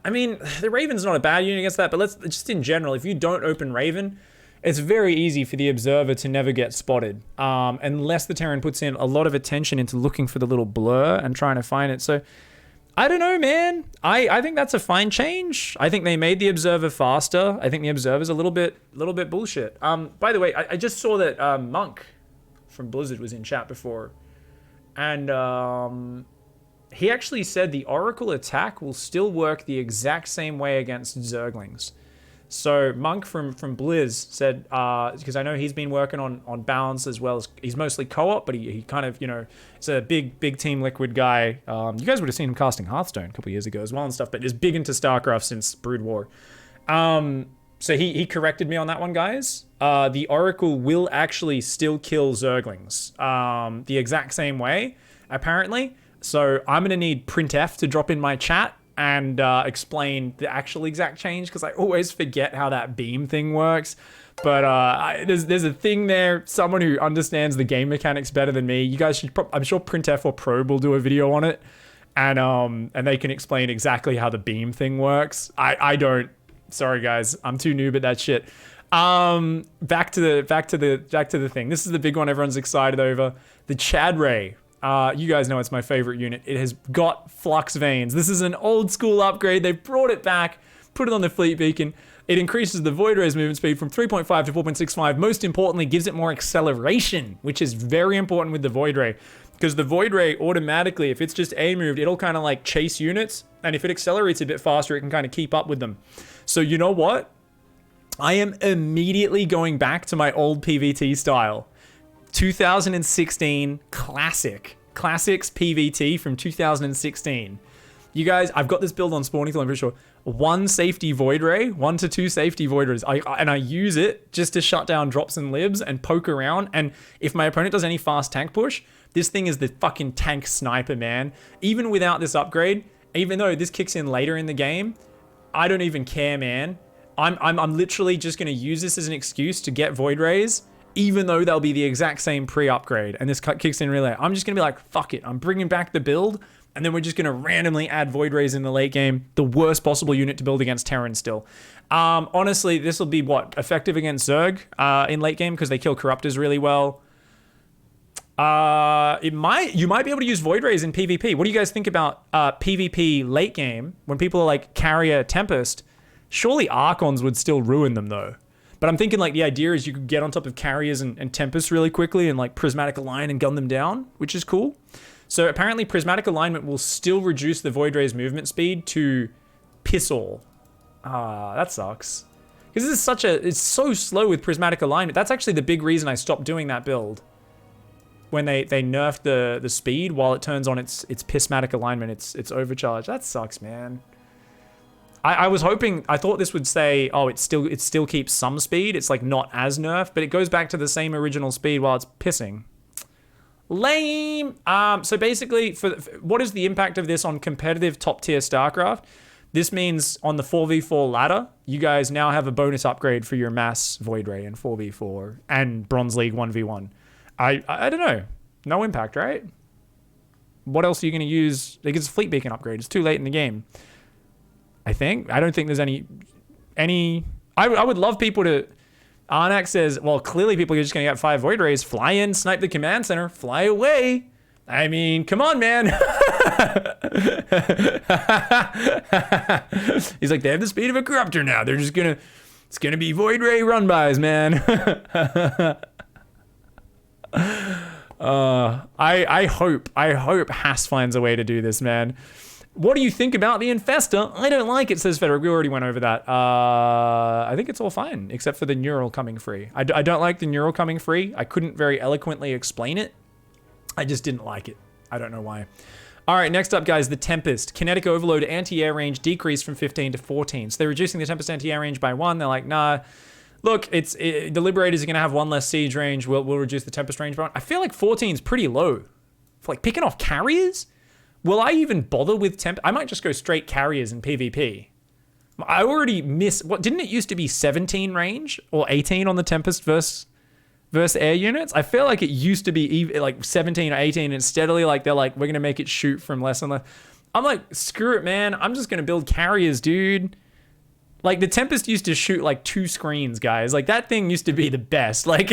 I mean, the Raven's not a bad unit against that, but let's just in general, if you don't open Raven, it's very easy for the observer to never get spotted, unless the Terran puts in a lot of attention into looking for the little blur and trying to find it. So I don't know, man. I think that's a fine change. I think they made the observer faster. I think the observer's a little bit bullshit. By the way, I just saw that Monk from Blizzard was in chat before, and he actually said the Oracle attack will still work the exact same way against Zerglings. So Monk from Blizz said, because I know he's been working on balance as well as, he's mostly co-op, but he kind of, he's a big Team Liquid guy. You guys would have seen him casting Hearthstone a couple years ago as well and stuff, but is big into StarCraft since Brood War. So he corrected me on that one, guys. The Oracle will actually still kill Zerglings the exact same way, apparently. So I'm going to need printf to drop in my chat and explain the actual exact change, because I always forget how that beam thing works. But there's a thing there, someone who understands the game mechanics better than me. You guys should, I'm sure printf or probe will do a video on it, and they can explain exactly how the beam thing works. I don't. Sorry guys, I'm too noob at that shit. Back to the thing. This is the big one everyone's excited over. The Chad Ray. You guys know it's my favorite unit. It has got flux veins. This is an old school upgrade. They've brought it back, put it on the fleet beacon. It increases the Void Ray's movement speed from 3.5 to 4.65. Most importantly, gives it more acceleration, which is very important with the Void Ray. Because the Void Ray automatically, if it's just A-moved, it'll kind of like chase units. And if it accelerates a bit faster, it can kind of keep up with them. So you know what? I am immediately going back to my old PvT style. 2016 Classics PvT from 2016. You guys, I've got this build on Spawning Tool, I'm pretty sure. 1 safety Void Ray, 1 to 2 safety Void Rays. I use it just to shut down drops and libs and poke around. And if my opponent does any fast tank push, this thing is the fucking tank sniper, man. Even without this upgrade, even though this kicks in later in the game, I don't even care, man. I'm literally just gonna use this as an excuse to get Void Rays, even though they'll be the exact same pre-upgrade, and this kicks in really late. I'm just going to be like, fuck it. I'm bringing back the build, and then we're just going to randomly add Void Rays in the late game. The worst possible unit to build against Terran still. Honestly, this will be, effective against Zerg in late game, because they kill Corruptors really well. You might be able to use Void Rays in PvP. What do you guys think about PvP late game, when people are like, carry a Tempest? Surely Archons would still ruin them, though. But I'm thinking like the idea is you could get on top of carriers and Tempest really quickly and like prismatic align and gun them down, which is cool. So apparently prismatic alignment will still reduce the Void Ray's movement speed to piss all. That sucks. Because this is it's so slow with prismatic alignment. That's actually the big reason I stopped doing that build. When they nerfed the speed while it turns on its prismatic alignment, it's overcharged. That sucks, man. I was hoping, I thought this would say, oh, it still keeps some speed. It's like not as nerfed, but it goes back to the same original speed while it's pissing. Lame. So basically, what is the impact of this on competitive top tier StarCraft? This means on the 4v4 ladder, you guys now have a bonus upgrade for your mass Void Ray in 4v4 and Bronze League 1v1. I don't know. No impact, right? What else are you going to use? Like, it's a Fleet Beacon upgrade. It's too late in the game. I think. I don't think there's any. I would love people to. Arnak says, well, clearly people are just going to get 5 Void Rays. Fly in, snipe the command center, fly away. I mean, come on, man. He's like, they have the speed of a Corruptor now. They're just going to. It's going to be Void Ray run-bys, man. I hope Haas finds a way to do this, man. What do you think about the Infestor? I don't like it, says Federic. We already went over that. I think it's all fine, except for the neural coming free. I don't like the neural coming free. I couldn't very eloquently explain it. I just didn't like it. I don't know why. All right, next up, guys, the Tempest. Kinetic Overload anti-air range decreased from 15 to 14. So they're reducing the Tempest anti-air range by 1. They're like, nah, look, the Liberators are going to have 1 less siege range. We'll reduce the Tempest range by 1. I feel like 14 is pretty low. For like picking off carriers? Will I even bother with Tempest? I might just go straight carriers in PvP. I already miss... What, didn't it used to be 17 range? Or 18 on the Tempest versus air units? I feel like it used to be like 17 or 18 and steadily like they're like, we're going to make it shoot from less and less. I'm like, screw it, man. I'm just going to build carriers, dude. Like, the Tempest used to shoot, like, 2 screens, guys. Like, that thing used to be the best. Like,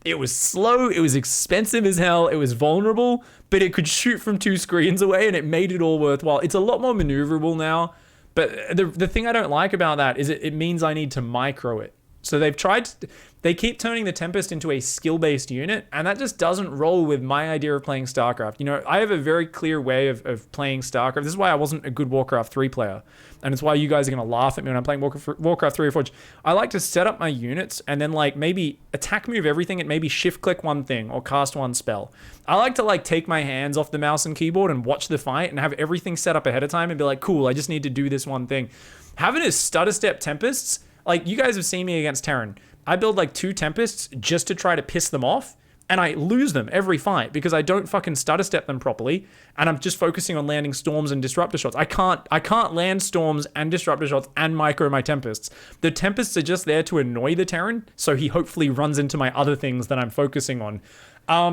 it was slow, it was expensive as hell, it was vulnerable, but it could shoot from 2 screens away, and it made it all worthwhile. It's a lot more maneuverable now, but the thing I don't like about that is it means I need to micro it. So they keep turning the Tempest into a skill-based unit, and that just doesn't roll with my idea of playing StarCraft. You know, I have a very clear way of playing StarCraft. This is why I wasn't a good Warcraft 3 player, and it's why you guys are going to laugh at me when I'm playing Warcraft 3 or Forge. I like to set up my units and then, like, maybe attack move everything and maybe shift-click one thing or cast one spell. I like to, like, take my hands off the mouse and keyboard and watch the fight and have everything set up ahead of time and be like, cool, I just need to do this one thing. Having a stutter step Tempests... Like, you guys have seen me against Terran. I build, like, 2 Tempests just to try to piss them off, and I lose them every fight because I don't fucking stutter step them properly, and I'm just focusing on landing storms and disruptor shots. I can't land storms and disruptor shots and micro my Tempests. The Tempests are just there to annoy the Terran, so he hopefully runs into my other things that I'm focusing on.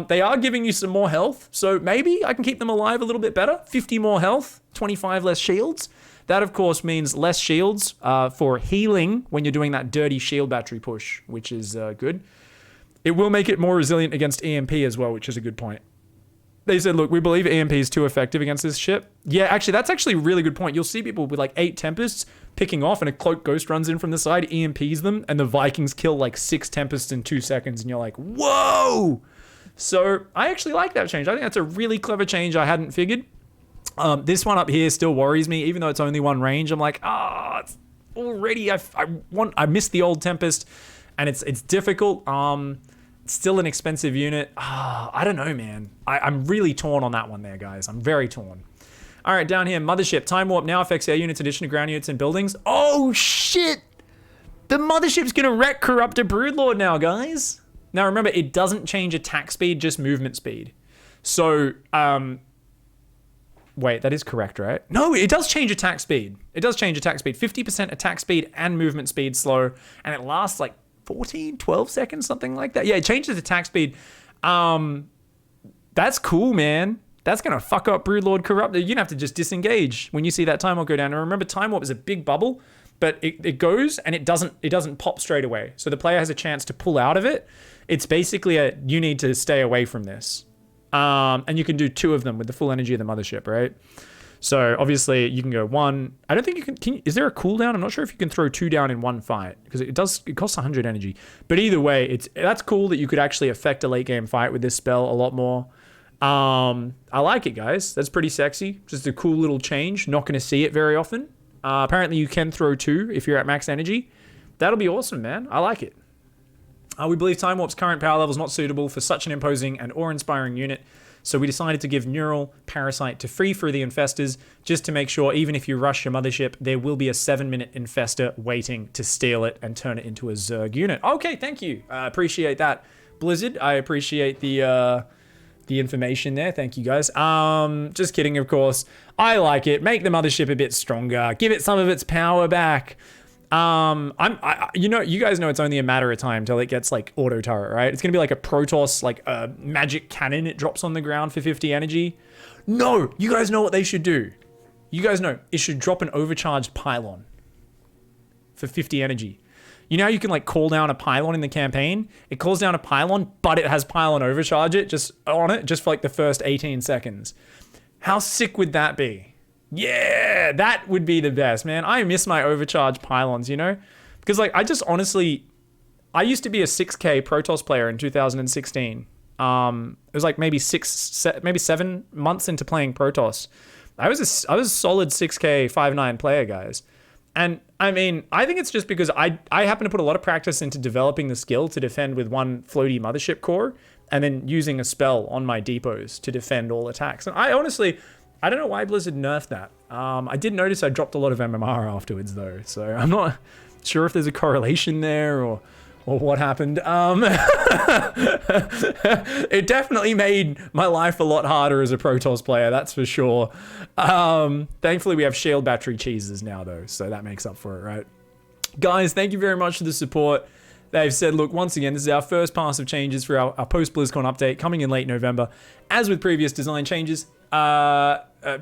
They are giving you some more health, so maybe I can keep them alive a little bit better. 50 more health, 25 less shields. That, of course, means less shields for healing when you're doing that dirty shield battery push, which is good. It will make it more resilient against EMP as well, which is a good point. They said, look, we believe EMP is too effective against this ship. Yeah, actually, that's actually a really good point. You'll see people with like 8 Tempests picking off and a Cloak Ghost runs in from the side, EMPs them, and the Vikings kill like 6 Tempests in 2 seconds, and you're like, whoa! So I actually like that change. I think that's a really clever change I hadn't figured. This one up here still worries me, even though it's only 1 range. I'm like, it's already, I miss the old Tempest, and it's difficult. It's still an expensive unit. I don't know, man. I'm really torn on that one there, guys. I'm very torn. All right, down here, Mothership. Time Warp now affects air units, addition to ground units and buildings. Oh, shit! The Mothership's gonna wreck Corruptor Broodlord now, guys. Now, remember, it doesn't change attack speed, just movement speed. So, wait, that is correct, right? No, it does change attack speed. It does change attack speed. 50% attack speed and movement speed slow. And it lasts like 14, 12 seconds, something like that. Yeah, it changes attack speed. That's cool, man. That's going to fuck up Broodlord Corruptor. You're going to have to just disengage when you see that Time Warp go down. And remember, Time Warp is a big bubble, but it goes and it doesn't pop straight away. So the player has a chance to pull out of it. It's basically you need to stay away from this. And you can do 2 of them with the full energy of the Mothership, right? So obviously you can go one. I don't think you can is there a cooldown? I'm not sure if you can throw 2 down in one fight because it costs 100 energy. But either way, that's cool that you could actually affect a late game fight with this spell a lot more. I like it, guys. That's pretty sexy. Just a cool little change. Not going to see it very often. Apparently you can throw 2 if you're at max energy. That'll be awesome, man. I like it. We believe Time Warp's current power level is not suitable for such an imposing and awe-inspiring unit, so we decided to give Neural Parasite to free for the Infestors, just to make sure even if you rush your Mothership, there will be a 7-minute Infestor waiting to steal it and turn it into a Zerg unit. Okay, thank you. I appreciate that, Blizzard. I appreciate the information there. Thank you, guys. Just kidding, of course. I like it. Make the Mothership a bit stronger. Give it some of its power back. You guys know it's only a matter of time till it gets like auto turret, right? It's gonna be like a Protoss, like a magic cannon. It drops on the ground for 50 energy. No, you guys know what they should do. You guys know it should drop an overcharged pylon for 50 energy. You know how you can like call down a pylon in the campaign? It calls down a pylon, but it has pylon overcharge it just for like the first 18 seconds. How sick would that be? Yeah, that would be the best, man. I miss my overcharged pylons, you know? Because, like, I used to be a 6K Protoss player in 2016. It was like maybe 7 months into playing Protoss. I was a solid 6K 5.9 player, guys. And, I mean, I think it's just because I happen to put a lot of practice into developing the skill to defend with one floaty Mothership core and then using a spell on my depots to defend all attacks. And I don't know why Blizzard nerfed that. I did notice I dropped a lot of MMR afterwards, though, so I'm not sure if there's a correlation there or what happened. It definitely made my life a lot harder as a Protoss player, that's for sure. Thankfully, we have shield battery cheeses now, though, so that makes up for it, right? Guys, thank you very much for the support. They've said, look, once again, this is our first pass of changes for our post-BlizzCon update coming in late November. As with previous design changes,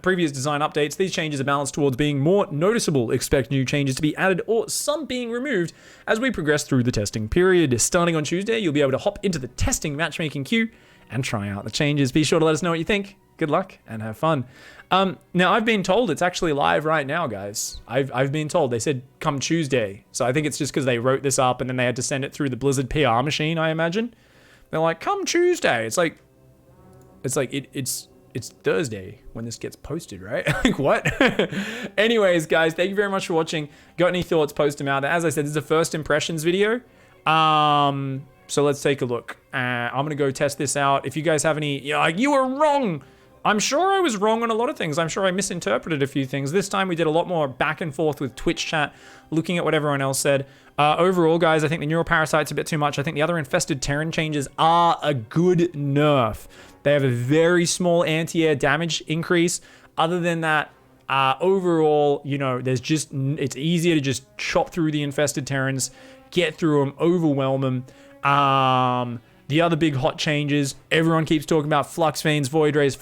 previous design updates, these changes are balanced towards being more noticeable. Expect new changes to be added or some being removed as we progress through the testing period. Starting on Tuesday, you'll be able to hop into the testing matchmaking queue and try out the changes. Be sure to let us know what you think. Good luck and have fun. Now, I've been told it's actually live right now, guys. I've been told. They said come Tuesday. So I think it's just because they wrote this up and then they had to send it through the Blizzard PR machine, I imagine. They're like, come Tuesday. It's Thursday when this gets posted, right? Like, what? Anyways, guys, thank you very much for watching. Got any thoughts, post them out. As I said, this is a first impressions video. So let's take a look. I'm going to go test this out. If you guys have any, you were wrong. I'm sure I was wrong on a lot of things. I'm sure I misinterpreted a few things. This time we did a lot more back and forth with Twitch chat, looking at what everyone else said. Overall, guys, I think the Neural Parasite's a bit too much. I think the other infested Terran changes are a good nerf. They have a very small anti-air damage increase. Other than that, overall, it's easier to just chop through the infested Terrans, get through them, overwhelm them. The other big hot changes, everyone keeps talking about Flux Veins, Void Rays,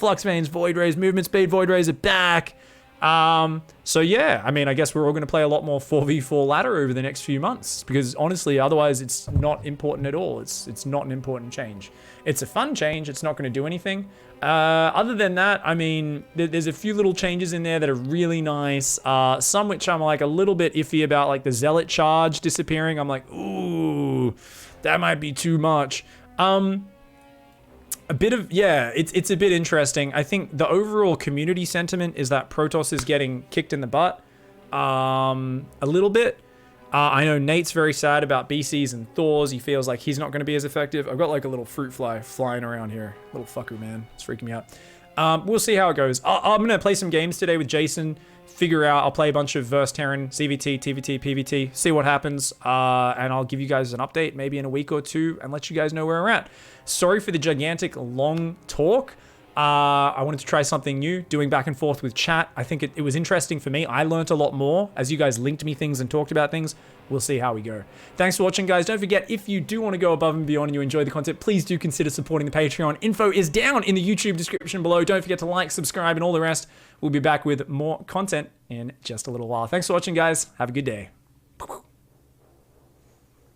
movement speed, Void Rays are back. So yeah, I mean, I guess we're all going to play a lot more 4v4 ladder over the next few months because honestly, otherwise it's not important at all. It's not an important change. It's a fun change. It's not going to do anything. Other than that, I mean, there's a few little changes in there that are really nice. Some which I'm like a little bit iffy about, like the Zealot charge disappearing. I'm like, ooh, that might be too much. It's a bit interesting. I think the overall community sentiment is that Protoss is getting kicked in the butt a little bit. I know Nate's very sad about BCs and Thors. He feels like he's not going to be as effective. I've got like a little fruit fly flying around here. Little fucker, man. It's freaking me out. We'll see how it goes. I'm going to play some games today with Jason. I'll play a bunch of Verse Terran, CVT, TVT, PVT, see what happens, and I'll give you guys an update maybe in a week or two and let you guys know where we're at. Sorry for the gigantic long talk. I wanted to try something new, doing back and forth with chat. I think it was interesting for me. I learned a lot more as you guys linked me things and talked about things. We'll see how we go. Thanks for watching, guys. Don't forget, if you do want to go above and beyond and you enjoy the content, please do consider supporting the Patreon. Info is down in the YouTube description below. Don't forget to like, subscribe, and all the rest. We'll be back with more content in just a little while. Thanks for watching, guys. Have a good day.